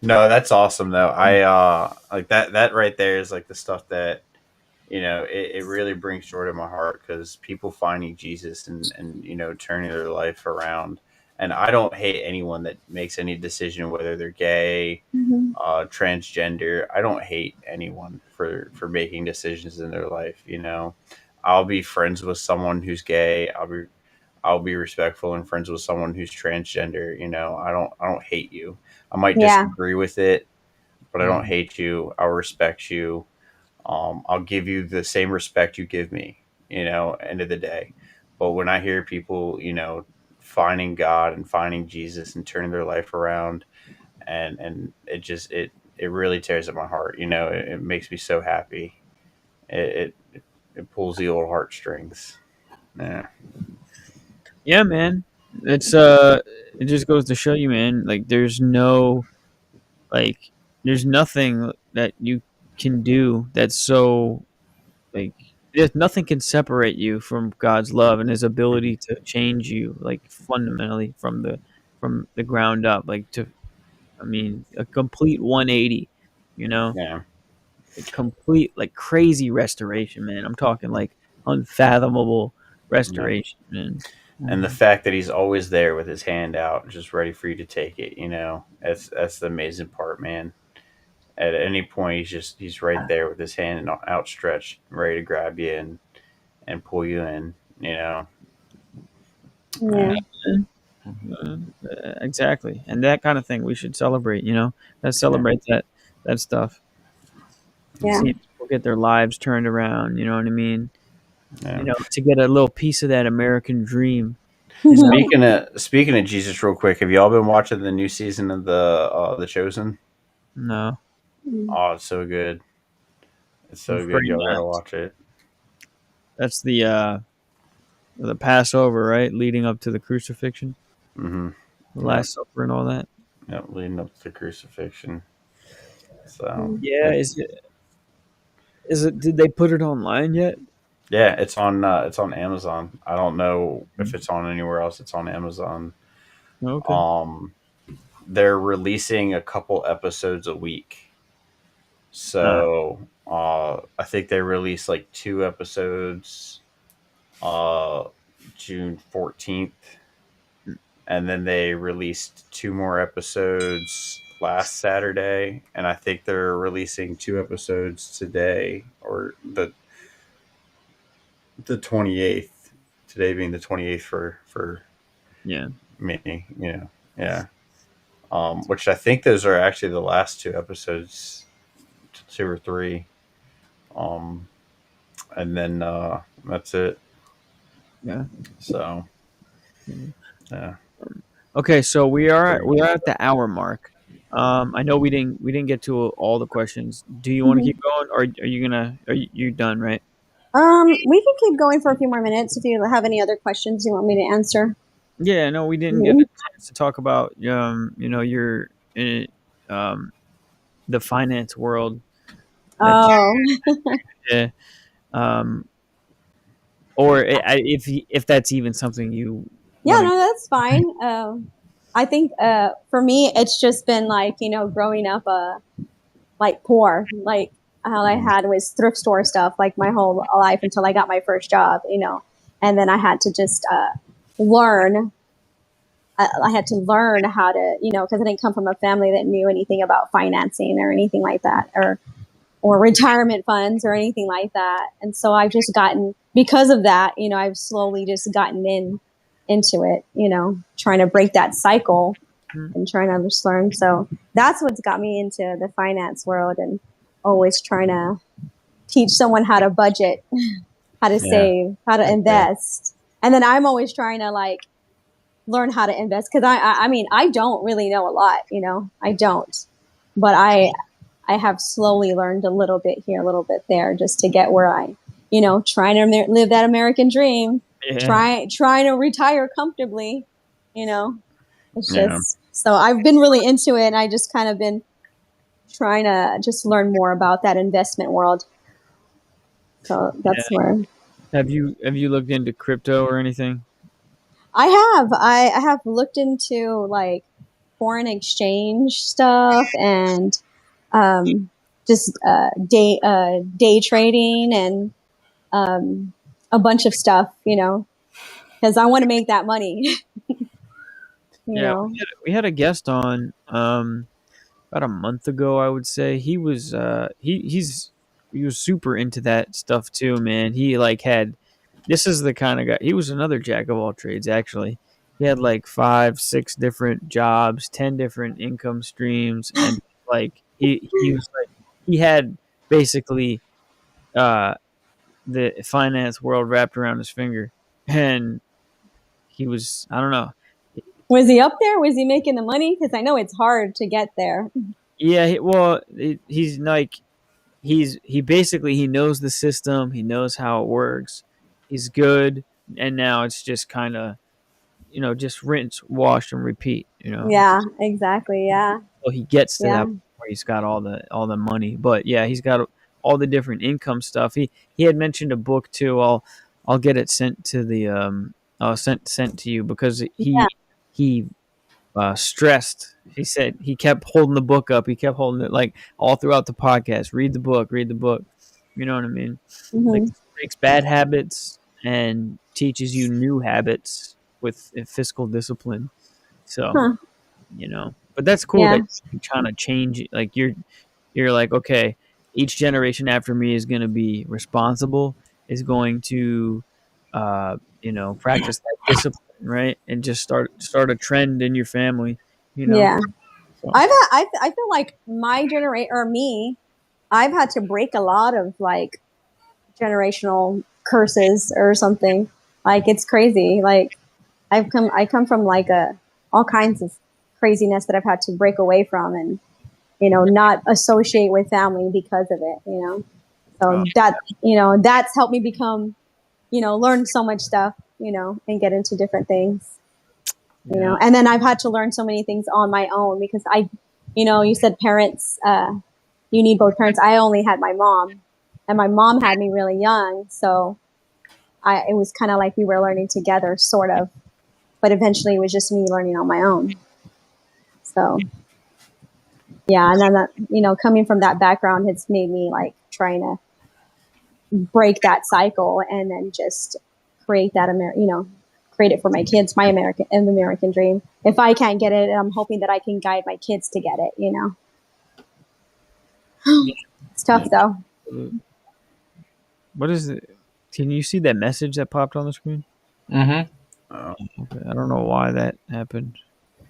No, that's awesome though. I like that right there is like the stuff that it really brings joy to my heart because people finding Jesus and turning their life around. And I don't hate anyone that makes any decision, whether they're gay, Mm-hmm. transgender. I don't hate anyone for making decisions in their life. I'll be friends with someone who's gay. I'll be respectful and friends with someone who's transgender. I don't hate you. I might Yeah. disagree with it, but I don't hate you. I'll respect you. I'll give you the same respect you give me, end of the day. But when I hear people, finding God and finding Jesus and turning their life around, and it really tears at my heart. It makes me so happy. It pulls the old heartstrings. Yeah. Yeah, man. It's it just goes to show you, man, like there's nothing that you can do that's so like nothing can separate you from God's love and his ability to change you like fundamentally from the ground up, like to I mean a complete 180, you know? Yeah. A complete like crazy restoration, man. I'm talking like unfathomable Yeah. restoration, man. And the fact that he's always there with his hand out, just ready for you to take it, that's the amazing part, man. At any point, he's right there with his hand outstretched, ready to grab you and pull you in. Yeah. Exactly, and that kind of thing we should celebrate. Let's celebrate that stuff. Yeah. See people get their lives turned around. You know what I mean? Yeah. To get a little piece of that American dream. Speaking of Jesus, real quick, have y'all been watching the new season of the Chosen? No, Oh, it's so good. It's so I'm good. afraid Y'all gotta not. watch it. That's the Passover, right? Leading up to the crucifixion, Mm-hmm. the Last Supper, and all that. Yep, leading up to the crucifixion. So Yeah, is it? Did they put it online yet? yeah, it's on Amazon. I don't know if it's on anywhere else. It's on Amazon. Okay. They're releasing a couple episodes a week. So I think they released like 2 episodes June 14th, and then they released 2 more episodes last Saturday, and I think they're releasing 2 episodes today, or the 28th. Today being the 28th for Yeah. me, yeah. Which I think those are actually the last 2 episodes, 2 or 3. And then that's it. Yeah. So yeah. Okay, so we are at the hour mark. I know we didn't get to all the questions. Do you want to keep going, or are you done, right? We can keep going for a few more minutes if you have any other questions you want me to answer. Yeah, no, we didn't get a chance to talk about your in the finance world. Oh, Yeah. Or if that's even something you. yeah, wanna- no, that's fine. I think for me, it's just been like growing up like poor, like all I had was thrift store stuff, like my whole life until I got my first job, and then I had to just learn. I had to learn how to, because I didn't come from a family that knew anything about financing or anything like that, or retirement funds or anything like that. And so I've just gotten, because of that, I've slowly just gotten into it, trying to break that cycle and trying to just learn. So that's what's got me into the finance world, and always trying to teach someone how to budget, how to save, how to invest. And then I'm always trying to learn how to invest, because I mean, I don't really know a lot, I don't, but I have slowly learned a little bit here, a little bit there, just to get where I, trying to live that American dream, trying to retire comfortably, it's just, so I've been really into it, and I just kind of been trying to just learn more about that investment world. So that's where. Have you looked into crypto or anything? I have looked into foreign exchange stuff and just day trading and a bunch of stuff, because I want to make that money. We had a guest on about a month ago, I would say. He was he was super into that stuff too, man. He this is the kind of guy. He was another jack of all trades, actually. He had like 5-6 different jobs, 10 different income streams, and he had basically the finance world wrapped around his finger, and he was, I don't know. Was he up there? Was he making the money? Because I know it's hard to get there. Yeah, he's like, he basically, he knows the system, he knows how it works, he's good, and now it's just kind of, just rinse, wash, and repeat. Yeah, exactly. Yeah. So he gets to that point where he's got all the money, but yeah, he's got all the different income stuff. He had mentioned a book too. I'll get it sent to the sent to you, because he stressed. He said he kept holding the book up. He kept holding it like all throughout the podcast. Read the book. You know what I mean? Mm-hmm. Like, breaks bad habits and teaches you new habits with fiscal discipline. So, but that's cool that you're trying to change it. Like you're like, okay, each generation after me is going to be responsible, is going to, practice that discipline. Right, and just start a trend in your family. Yeah, so. I feel like my generation, or me, I've had to break a lot of like generational curses or something. Like, it's crazy. Like I come from like all kinds of craziness that I've had to break away from, and not associate with family because of it. So that's helped me become, learn so much stuff. And get into different things, and then I've had to learn so many things on my own, because you said parents, you need both parents. I only had my mom, and my mom had me really young. So it was kind of like we were learning together, sort of, but eventually it was just me learning on my own. So yeah. And then coming from that background, it's made me like trying to break that cycle and then just create that create it for my kids, my American dream. If I can't get it, I'm hoping that I can guide my kids to get it. It's tough though. What is it? Can you see that message that popped on the screen? Mm-hmm. Okay. I don't know why that happened,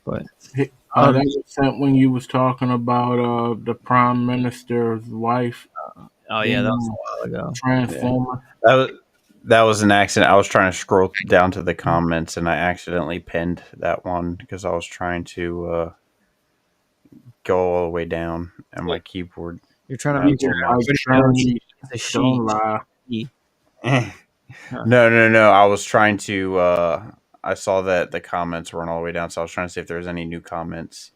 but that was sent when you was talking about the prime minister's wife. Oh yeah, that was a while ago. Transformer. Yeah. That was an accident. I was trying to scroll down to the comments, and I accidentally pinned that one because I was trying to go all the way down, and my keyboard. You're trying to make the sheet. No. I was trying to. I saw that the comments weren't all the way down, so I was trying to see if there was any new comments,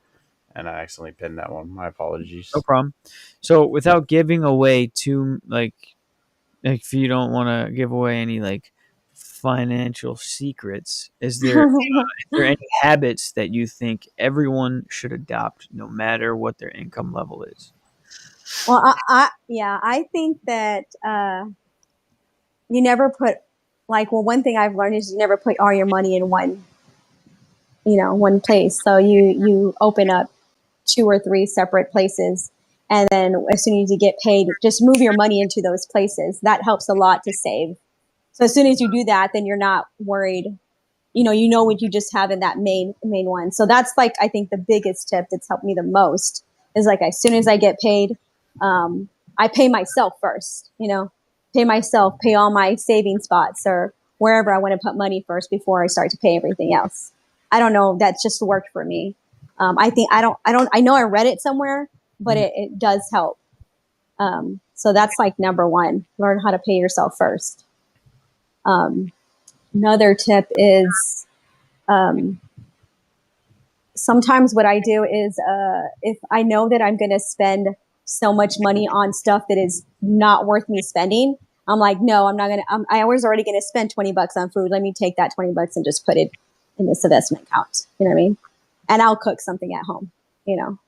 and I accidentally pinned that one. My apologies. No problem. So, without giving away too, if you don't want to give away any like financial secrets, is there any habits that you think everyone should adopt, no matter what their income level is? Well, I think that you never put one thing I've learned is you never put all your money in one place. So you open up 2 or 3 separate places. And then as soon as you get paid, just move your money into those places. That helps a lot to save. So as soon as you do that, then you're not worried. You know what you just have in that main one. So that's I think the biggest tip that's helped me the most is as soon as I get paid, I pay myself first, pay all my saving spots or wherever I want to put money first before I start to pay everything else. I don't know. That's just worked for me. I know I read it somewhere, but it does help. So that's number one, learn how to pay yourself first. Another tip is, sometimes what I do is, if I know that I'm going to spend so much money on stuff that is not worth me spending, I'm like, no, I'm not going to, I was already going to spend $20 on food. Let me take that $20 and just put it in this investment account. You know what I mean? and I'll cook something at home, you know.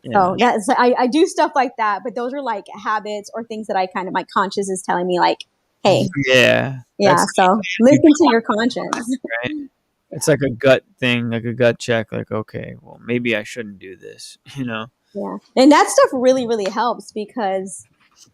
Yeah. So that's I do stuff like that, but those are like habits or things that I kind of my conscience is telling me like, hey, Yeah. yeah. So listen to your conscience. Right. It's like a gut thing, like a gut check. Like, okay, well, maybe I shouldn't do this. You know. Yeah, and that stuff really really helps because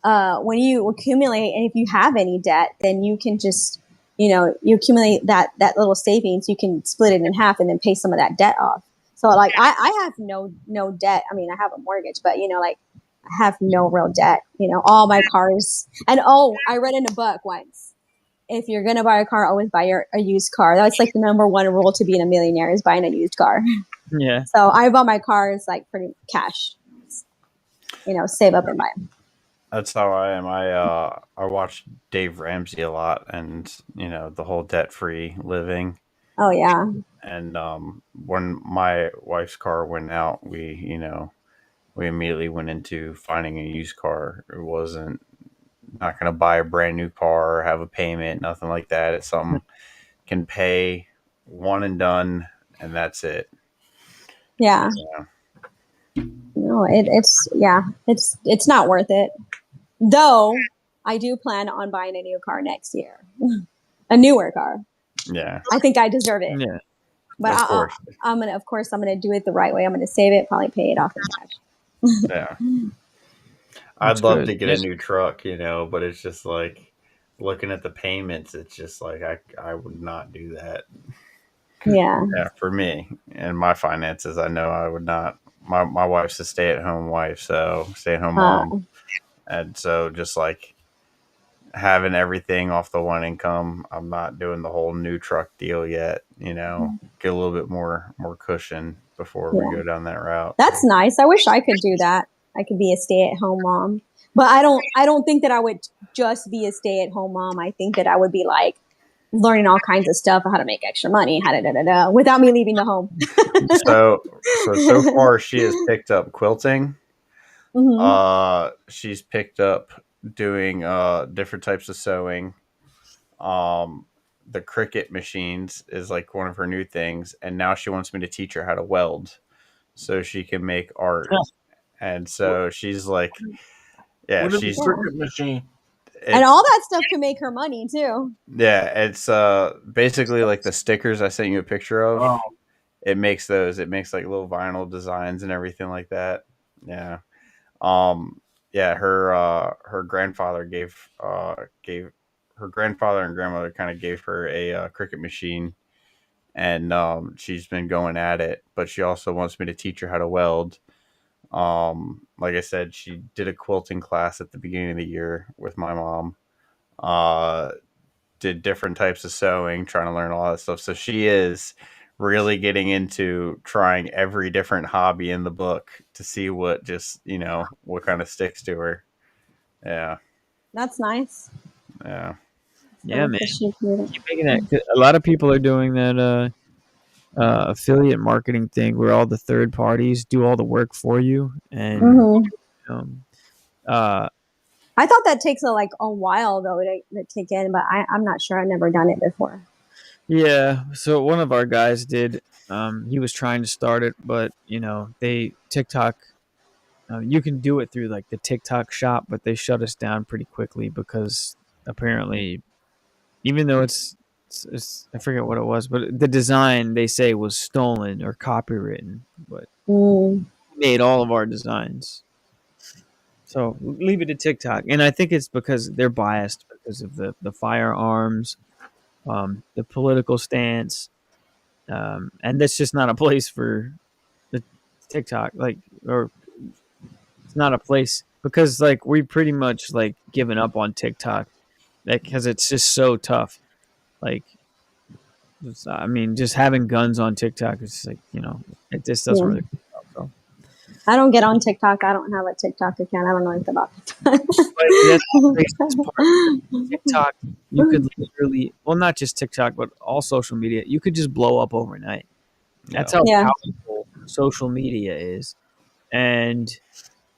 when you accumulate, and if you have any debt, then you can just you accumulate that little savings. You can split it in half and then pay some of that debt off. So like I have no debt. I mean, I have a mortgage, but like I have no real debt. All my cars. And I read in a book once, if you're gonna buy a car, always buy a used car. That's like the number one rule to being a millionaire is buying a used car. Yeah. So I bought my cars like pretty cash. Save up and buy them. That's how I am. I watch Dave Ramsey a lot, and the whole debt free living. Oh yeah. And when my wife's car went out, we immediately went into finding a used car. It wasn't not going to buy a brand new car or have a payment, nothing like that. It's something can pay one and done, and that's it. Yeah. No, it's not worth it. Though I do plan on buying a new car next year, a newer car. Yeah, I think I deserve it. Yeah. But I'm gonna do it the right way. I'm gonna save it, probably pay it off in cash. Yeah. I'd love to get a new truck, but it's just like looking at the payments. It's just like I would not do that. Yeah. Yeah, for me and my finances, I know I would not. My wife's a stay-at-home wife, so stay-at-home mom, and so just like having everything off the one income, I'm not doing the whole new truck deal yet. Get a little bit more cushion before we go down that route. That's nice. I wish I could do that. I could be a stay-at-home mom, but I don't think that I would just be a stay-at-home mom. I think that I would be like learning all kinds of stuff, how to make extra money, without me leaving the home. so far she has picked up quilting. Mm-hmm. She's picked up doing different types of sewing. The Cricut machines is like one of her new things, and now she wants me to teach her how to weld so she can make art. And so she's like, yeah, she's Cricut machine. And all that stuff can make her money too. Yeah, it's basically like the stickers I sent you a picture of. Oh. It makes those. It makes like little vinyl designs and everything like that. Yeah. Yeah, her grandfather gave her grandfather and grandmother kind of gave her a Cricut machine, and she's been going at it, but she also wants me to teach her how to weld. Like I said, she did a quilting class at the beginning of the year with my mom. Did different types of sewing, trying to learn all that stuff. So she is really getting into trying every different hobby in the book to see what what kind of sticks to her. Yeah. That's nice. Yeah. Yeah, man. Keep making that. A lot of people are doing that affiliate marketing thing where all the third parties do all the work for you, and I thought that takes a while though to kick in, but I'm not sure. I've never done it before. Yeah, so one of our guys did. He was trying to start it, but TikTok. You can do it through like the TikTok shop, but they shut us down pretty quickly because apparently, even though it's I forget what it was, but the design they say was stolen or copywritten, but we made all of our designs. So leave it to TikTok, and I think it's because they're biased because of the firearms, the political stance, and that's just not a place for the TikTok. Or it's not a place because we pretty much given up on TikTok, because it's just so tough. Just having guns on TikTok is it just doesn't really. So. I don't get on TikTok. I don't have a TikTok account. I don't know anything about TikTok. TikTok, you could literally, not just TikTok, but all social media, you could just blow up overnight. That's how powerful social media is. And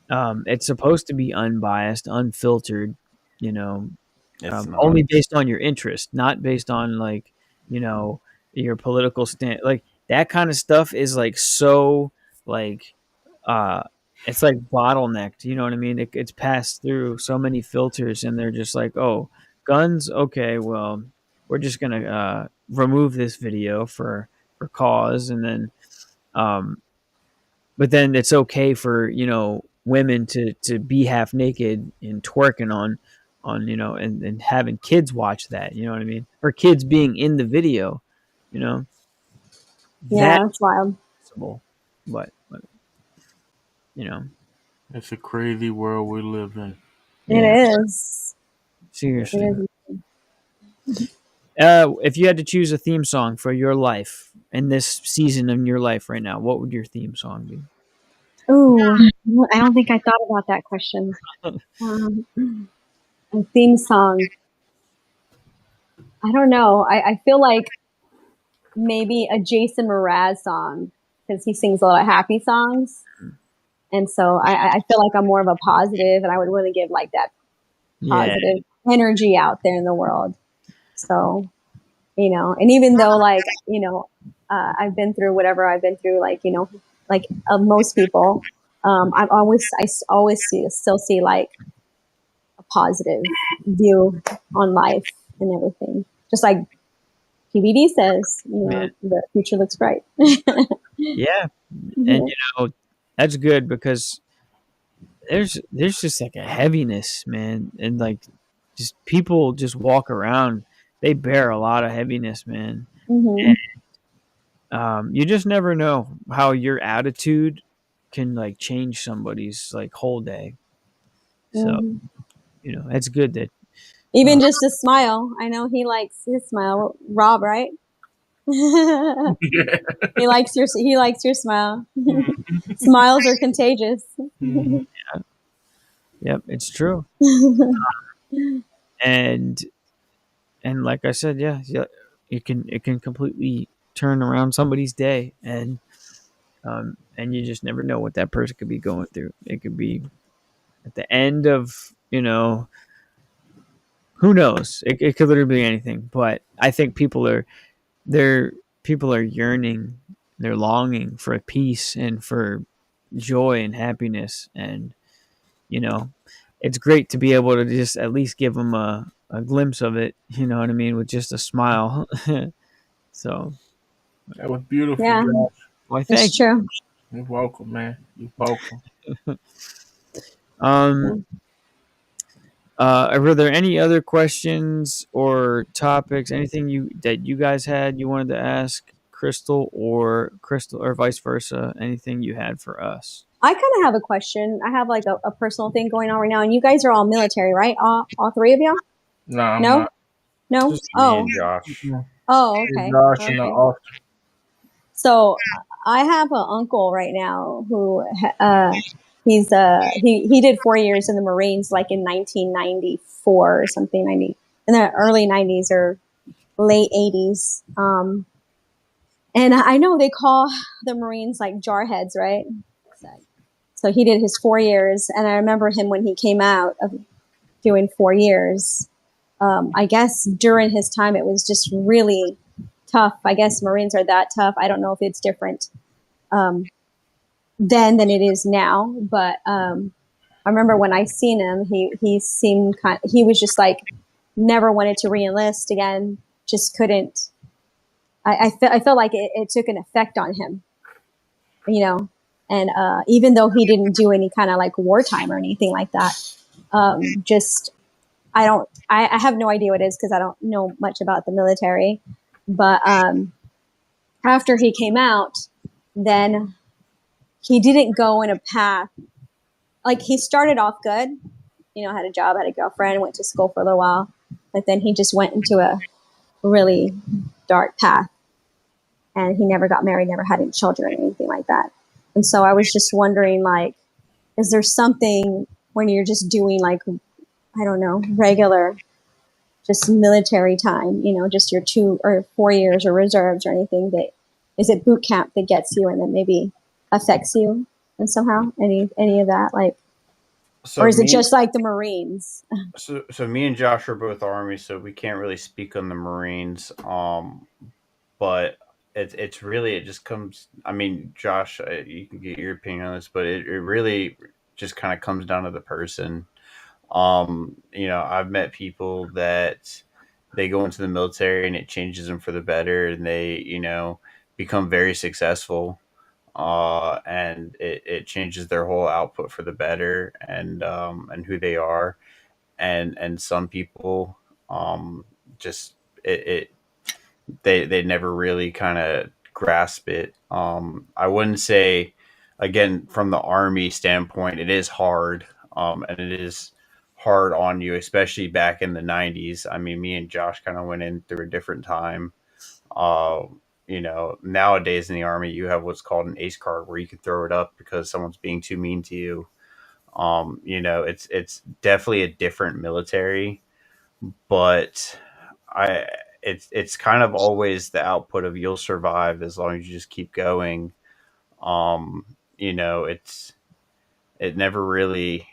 it's supposed to be unbiased, unfiltered, only based on your interest, not based on your political stand. that kind of stuff is like so like it's like bottlenecked, you know what I mean? It's passed through so many filters, and they're just like, oh, guns, okay, well, we're just gonna remove this video for cause, and then but then it's okay for women to be half naked and twerking on and having kids watch that, you know what I mean, or kids being in the video, you know. Yeah, that's wild. Possible, but It's a crazy world we live in. It is. Seriously. It is. If you had to choose a theme song for your life in this season in your life right now, what would your theme song be? Ooh, I don't think I thought about that question. A theme song. I don't know. I feel like maybe a Jason Mraz song, because he sings a lot of happy songs. And so I feel like I'm more of a positive, and I would really give like that positive energy out there in the world. So, and even though like, I've been through whatever I've been through, like, like most people, I always still see like a positive view on life and everything. Just like PBD says, the future looks bright. Yeah. And that's good, because there's just like a heaviness, man, and like just people just walk around, they bear a lot of heaviness, man. Mm-hmm. And, you just never know how your attitude can like change somebody's like whole day. So it's good that even just a smile. I know he likes his smile, Rob, right? He likes your smile. Smiles are contagious. Yep, it's true. And like I said, yeah, it can completely turn around somebody's day, and you just never know what that person could be going through. It could be at the end of, who knows? It could literally be anything. But I think people are yearning, they're longing for peace and for joy and happiness, and it's great to be able to just at least give them a glimpse of it, you know what I mean, with just a smile. So that was beautiful. Yeah, well, thank you. True. You're welcome, man. You're welcome. Were there any other questions or topics, anything that you guys had you wanted to ask Crystal or vice versa, anything you had for us? I kind of have a question. I have like a personal thing going on right now, and you guys are all military, right? All three of you? No, I'm not. No. Just me and Josh. Oh, okay. Josh and the officer. So I have an uncle right now who he did 4 years in the Marines, like in 1994 or something, in the early 90s or late 80s. And I know they call the Marines like jarheads, right? So he did his 4 years, and I remember him when he came out of doing 4 years. I guess during his time, it was just really tough. I guess Marines are that tough. I don't know if it's different then than it is now. But I remember when I seen him, he seemed he was just like never wanted to re-enlist again. Just couldn't. I felt like it took an effect on him, And even though he didn't do any kind of like wartime or anything like that, I have no idea what it is because I don't know much about the military. But after he came out, then he didn't go in a path. Like he started off good, had a job, had a girlfriend, went to school for a little while, but then he just went into a really dark path, and he never got married, never had any children or anything like that. And so I was just wondering, like, is there something when you're just doing like, I don't know, regular, just military time, just your 2 or 4 years or reserves or anything is it boot camp that gets you and then maybe affects you and somehow any of that, like, or is it just like the Marines? So me and Josh are both Army, so we can't really speak on the Marines. But it's really, it just comes. I mean, Josh, you can get your opinion on this, but it really just kind of comes down to the person. I've met people that they go into the military and it changes them for the better, and they, become very successful. And it changes their whole output for the better, and who they are. And some people, just it they never really kind of grasp it. I wouldn't say, again, from the army standpoint, it is hard, and it is hard on you, especially back in the '90s. I mean, me and Josh kind of went in through a different time. Uh, Nowadays in the army, you have what's called an ace card, where you can throw it up because someone's being too mean to you. It's definitely a different military, but I it's kind of always the output of you'll survive as long as you just keep going. It's it never really.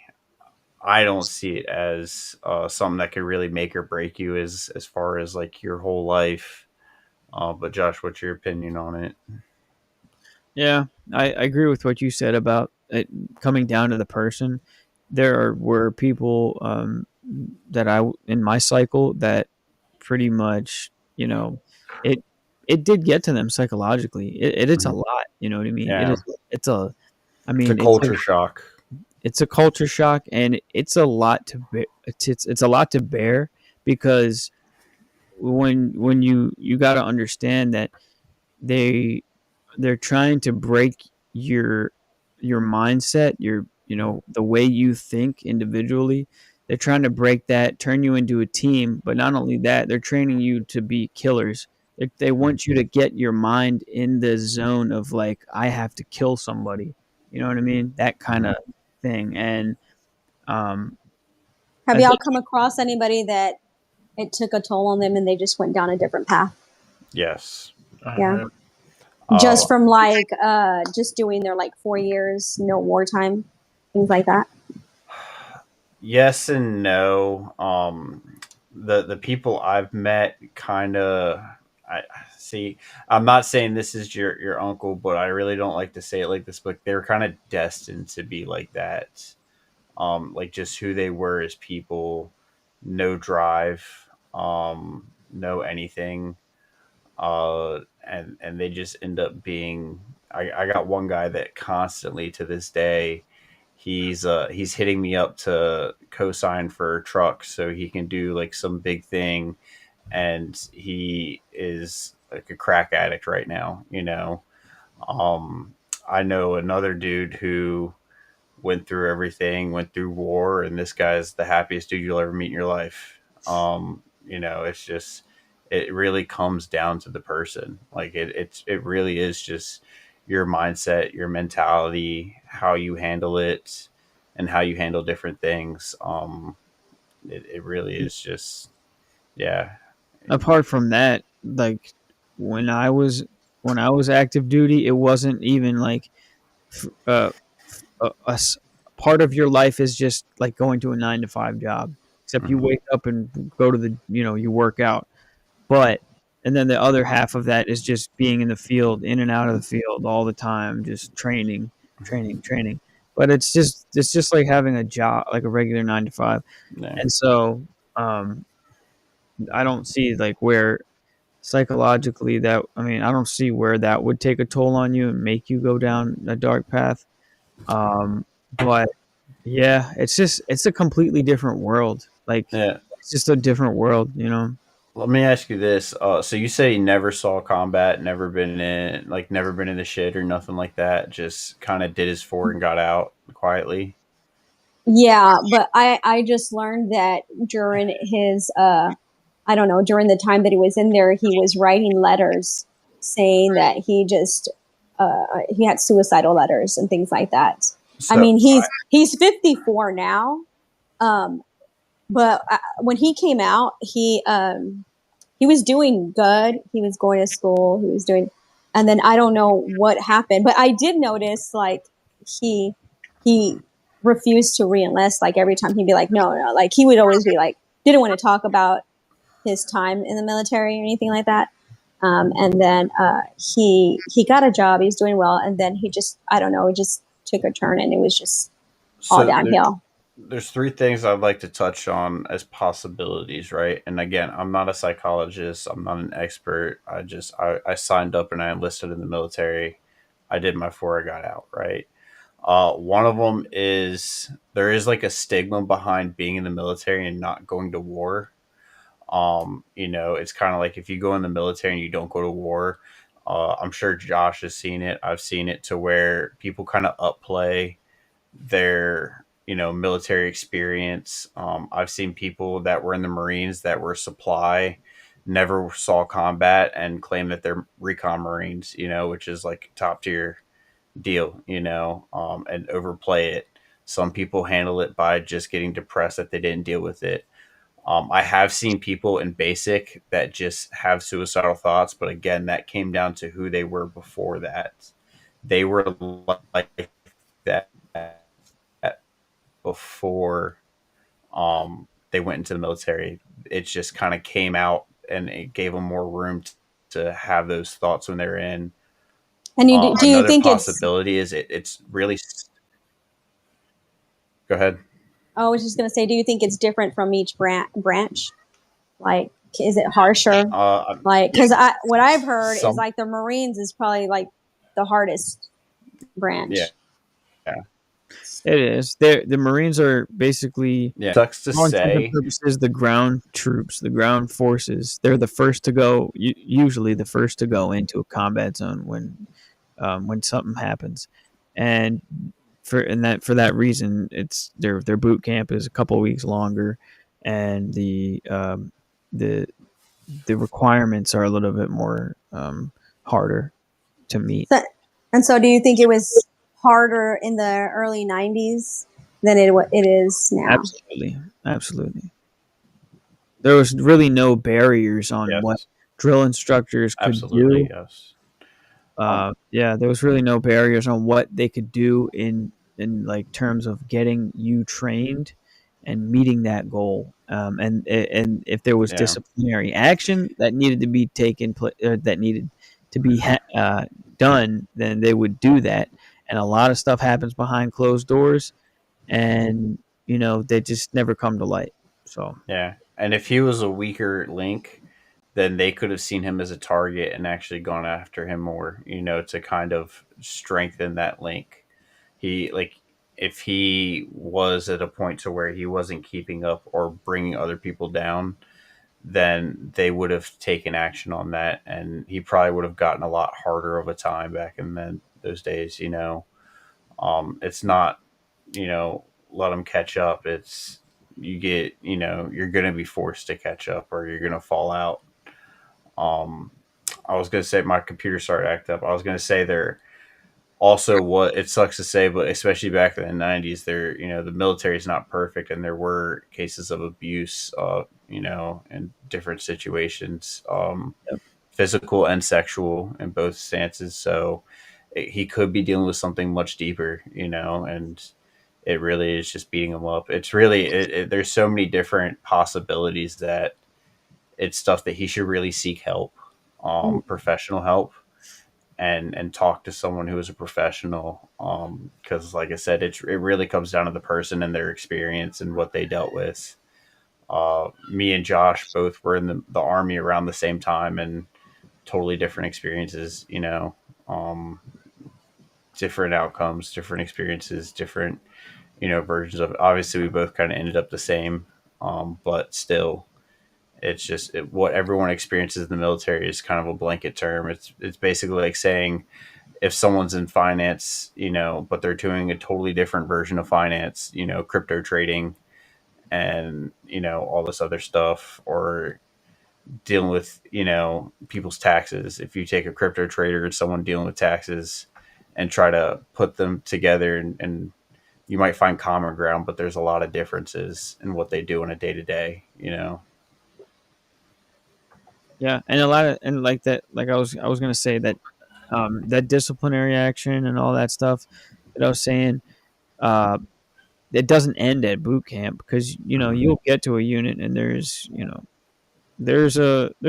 I don't see it as something that could really make or break you as far as like your whole life. But Josh, what's your opinion on it? Yeah, I agree with what you said about it coming down to the person. Were people that I in my cycle that pretty much, it it did get to them psychologically. It's a Mhm. lot, you know what I mean? It Yeah, is. It's a. I it's a mean, culture shock. it's a culture shock, and it's a lot to bear. It's a lot to bear because when you got to understand that they they're trying to break your mindset, the way you think individually. They're trying to break that, turn you into a team, but not only that, they're training you to be killers. They want you to get your mind in the zone of like, I have to kill somebody. You know what I mean? That kind of thing. And um, Have I y'all think, come across anybody that it took a toll on them and they just went down a different path? Yes. I Yeah. have. Just Uh, from like just doing their like 4 years, no wartime, things like that. yes and no. The people I've met kind of, I see. I'm not saying this is your uncle, but I really don't like to say it like this. But they're kind of destined to be like that. Like just who they were as people, no drive, no anything, and they just end up being. I got one guy that constantly to this day, he's hitting me up to co-sign for trucks so he can do like some big thing, and he is like a crack addict right now. Um, I know another dude who went through everything, went through war, and this guy's the happiest dude you'll ever meet in your life. It's just, it really comes down to the person. Like it really is just your mindset, your mentality, how you handle it, and how you handle different things. It really is just, yeah. apart from that, like when I was when I was active duty, it wasn't even like uh, part of your life is just like going to a 9 to 5 job, except you Mhm. wake up and go to you work out. But and then the other half of that is just being in the field, in and out of the field all the time, just training, training, training. But it's just like having a job, like a regular 9 to 5. Yeah. And so um, I don't see like where psychologically that I mean I don't see where that would take a toll on you and make you go down a dark path. Um, but yeah, it's a completely different world. Like Yeah. it's just a different world, you know. Let me ask you this. So you say you never saw combat, never been in the shit or nothing like that. Just kind of did his four and got out quietly. Yeah, but I just learned that during his I don't know, during the time that he was in there, he was writing letters saying that he had suicidal letters and things like that. I So mean, he's 54 now. Um, but when he came out, he was doing good. He was going to school. He was doing, and then I don't know what happened, but I did notice like he he refused to reenlist. Like every time he'd be like, no, no. Like he would always be like, didn't want to talk about his time in the military or anything like that. And then he got a job. He was doing well, and then he just, I don't know, it just took a turn, and it was just all So downhill. there's three things I'd like to touch on as possibilities, right? And again, I'm not a psychologist, I'm not an expert. I signed up and I enlisted in the military. I did my four, I got out, right? One of them is there is like a stigma behind being in the military and not going to war. It's kind of like if you go in the military and you don't go to war. I'm sure Josh has seen it. I've seen it to where people kind of upplay their military experience. I've seen people that were in the Marines that were supply, never saw combat, and claim that they're recon Marines, which is like top tier deal, and overplay it. Some people handle it by just getting depressed that they didn't deal with it. I have seen people in basic that just have suicidal thoughts, but again, that came down to who they were before that. They were like that before they went into the military. It just kind of came out and it gave them more room to have those thoughts when they're in. And do you Another think possibility is it's really. Go ahead. I was just going to say, do you think it's different from each branch? Like, is it harsher? Like, because what I've heard is like the Marines is probably like the hardest branch. Yeah. It is. The Marines are basically, sucks to say, purposes, the ground troops, the ground forces. They're the first to go, usually the first to go into a combat zone when something happens, and for that reason, it's their boot camp is a couple weeks longer, and the requirements are a little bit more harder to meet. So do you think it was harder in the early 90s than it is now? Absolutely. There was really no barriers on what drill instructors could do. Yes. There was really no barriers on what they could do in like terms of getting you trained and meeting that goal. And if there was disciplinary action that needed to be that needed to be done, then they would do that. And a lot of stuff happens behind closed doors, and they just never come to light. So and if he was a weaker link, then they could have seen him as a target and actually gone after him more, to kind of strengthen that link. If he was at a point to where he wasn't keeping up or bringing other people down, then they would have taken action on that, and he probably would have gotten a lot harder of a time back in those days. It's not, let them catch up. It's you get, you're going to be forced to catch up or you're going to fall out. I was going to say my computer started acting up. I was going to say they're also, what it sucks to say, but especially back in the 90s, the military is not perfect, and there were cases of abuse, in different situations, physical and sexual in both stances. So he could be dealing with something much deeper, and it really is just beating him up. It's really, there's so many different possibilities that it's stuff that he should really seek help, professional help. And talk to someone who is a professional, because like I said, it really comes down to the person and their experience and what they dealt with. Me and Josh both were in the Army around the same time, and totally different experiences, different outcomes, different experiences, different, versions of it. Obviously we both kind of ended up the same, but still, it's just what everyone experiences in the military is kind of a blanket term. It's basically like saying if someone's in finance, but they're doing a totally different version of finance, crypto trading and, all this other stuff, or dealing with, people's taxes. If you take a crypto trader and someone dealing with taxes and try to put them together, and you might find common ground, but there's a lot of differences in what they do on a day to day, Yeah, and like that, like I was gonna say that that disciplinary action and all that stuff that I was saying, it doesn't end at boot camp, because you'll get to a unit and there's there's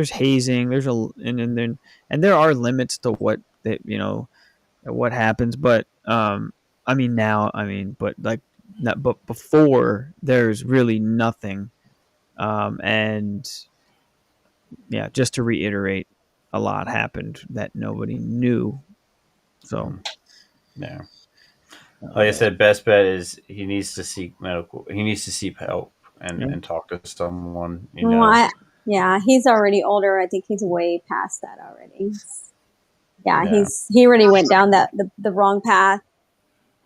hazing, and there are limits to what that what happens, but but like not, but before there's really nothing, and yeah, just to reiterate, a lot happened that nobody knew. So Yeah. Like I said, best bet is he needs to seek help and talk to someone. Yeah, he's already older. I think he's way past that already. Yeah. He already went down the wrong path,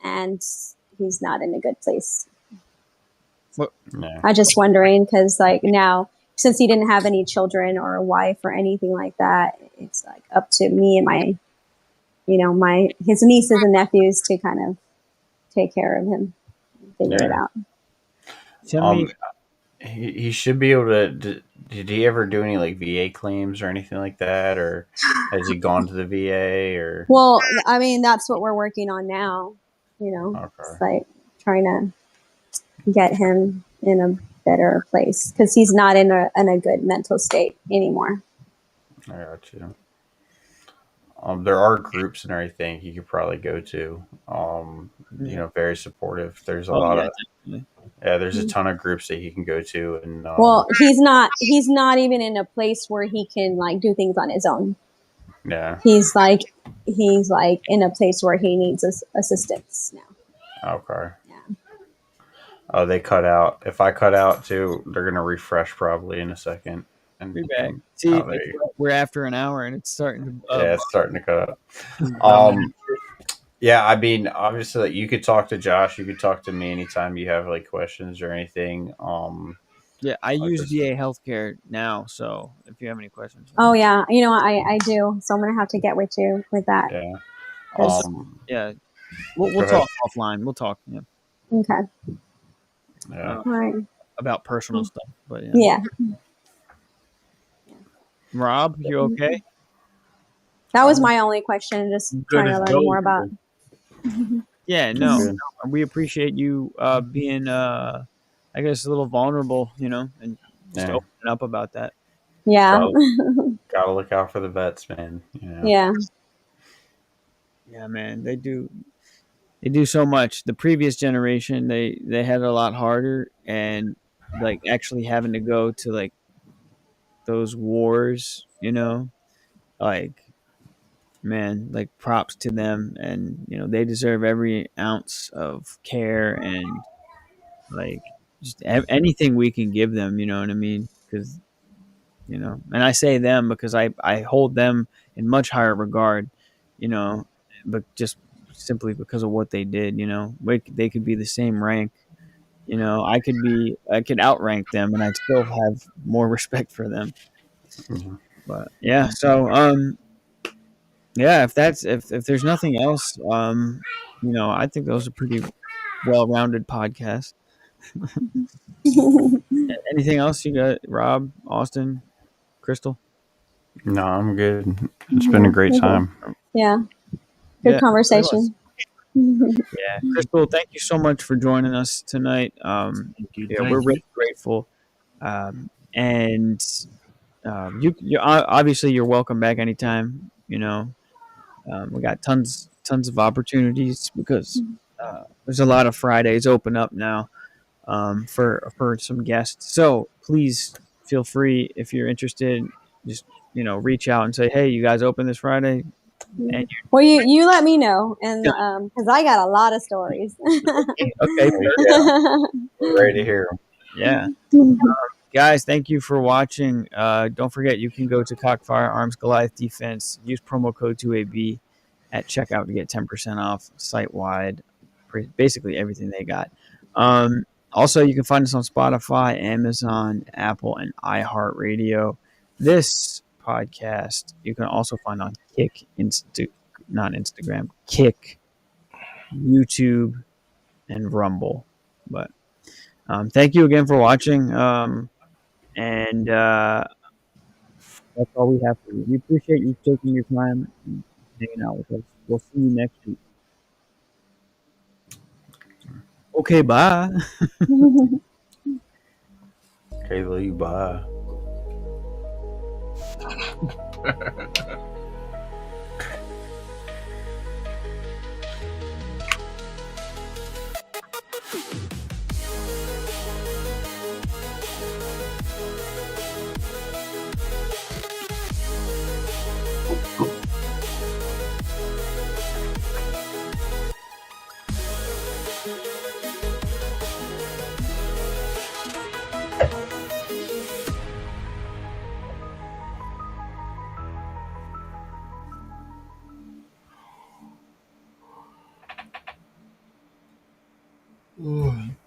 and he's not in a good place. I'm just wondering because like now, since he didn't have any children or a wife or anything like that, it's like up to me and my his nieces and nephews to kind of take care of him, figure it out. He should be able to. Did he ever do any like VA claims or anything like that, or has he gone to the VA or? Well, I mean, that's what we're working on now. It's like trying to get him in a better place because he's not in a good mental state anymore. I got you. There are groups and everything he could probably go to. Very supportive. There's a lot of there's a ton of groups that he can go to, and well, he's not even in a place where he can like do things on his own. Yeah, he's like in a place where he needs assistance now. Okay. Yeah. Oh, they cut out. If I cut out too, they're gonna refresh probably in a second. And be back. See, we're after an hour and it's starting to. It's starting to cut up. Yeah, I mean, obviously, you could talk to Josh. You could talk to me anytime you have like questions or anything. Yeah, I use VA healthcare now, so if you have any questions. Oh yeah, I do. So I'm gonna have to get with you with that. Yeah. We'll talk offline. We'll talk. Yeah. Okay. Yeah. All right. About personal stuff, but yeah. Rob, you okay? That was my only question. Just trying to learn more about. Yeah, no, we appreciate you being, I guess, a little vulnerable, and just opening up about that. Yeah. Gotta look out for the vets, man. Yeah. Yeah, man, they do so much. The previous generation, they had it a lot harder, and like actually having to go to like those wars, like, man, like props to them, and they deserve every ounce of care and like just anything we can give them, you know what I mean? Because and I say them because I hold them in much higher regard, but just simply because of what they did, they could be the same rank, I could outrank them and I'd still have more respect for them. Mm-hmm. But yeah, so yeah, if there's nothing else, I think those are pretty well-rounded podcasts. Anything else you got, Rob, Austin, Crystal? No, I'm good. It's been a great time. Yeah. Good conversation. Yeah, Crystal, thank you so much for joining us tonight. We're really grateful. And you obviously you're welcome back anytime. We got tons of opportunities because there's a lot of Fridays open up now for some guests. So please feel free, if you're interested, just reach out and say, hey, you guys open this Friday? And well, you let me know, and because I got a lot of stories. Okay. We're ready to hear them. Yeah. Guys, thank you for watching. Don't forget, you can go to Cock Firearms Goliath Defense. Use promo code 2AB at checkout to get 10% off site-wide, basically everything they got. Also, you can find us on Spotify, Amazon, Apple, and iHeartRadio. This podcast you can also find on Kick, not Instagram, Kick, YouTube, and Rumble. But thank you again for watching. And that's all we have for you. We appreciate you taking your time and hanging out with us. We'll see you next week. Okay, bye. Okay, bye. Ooh.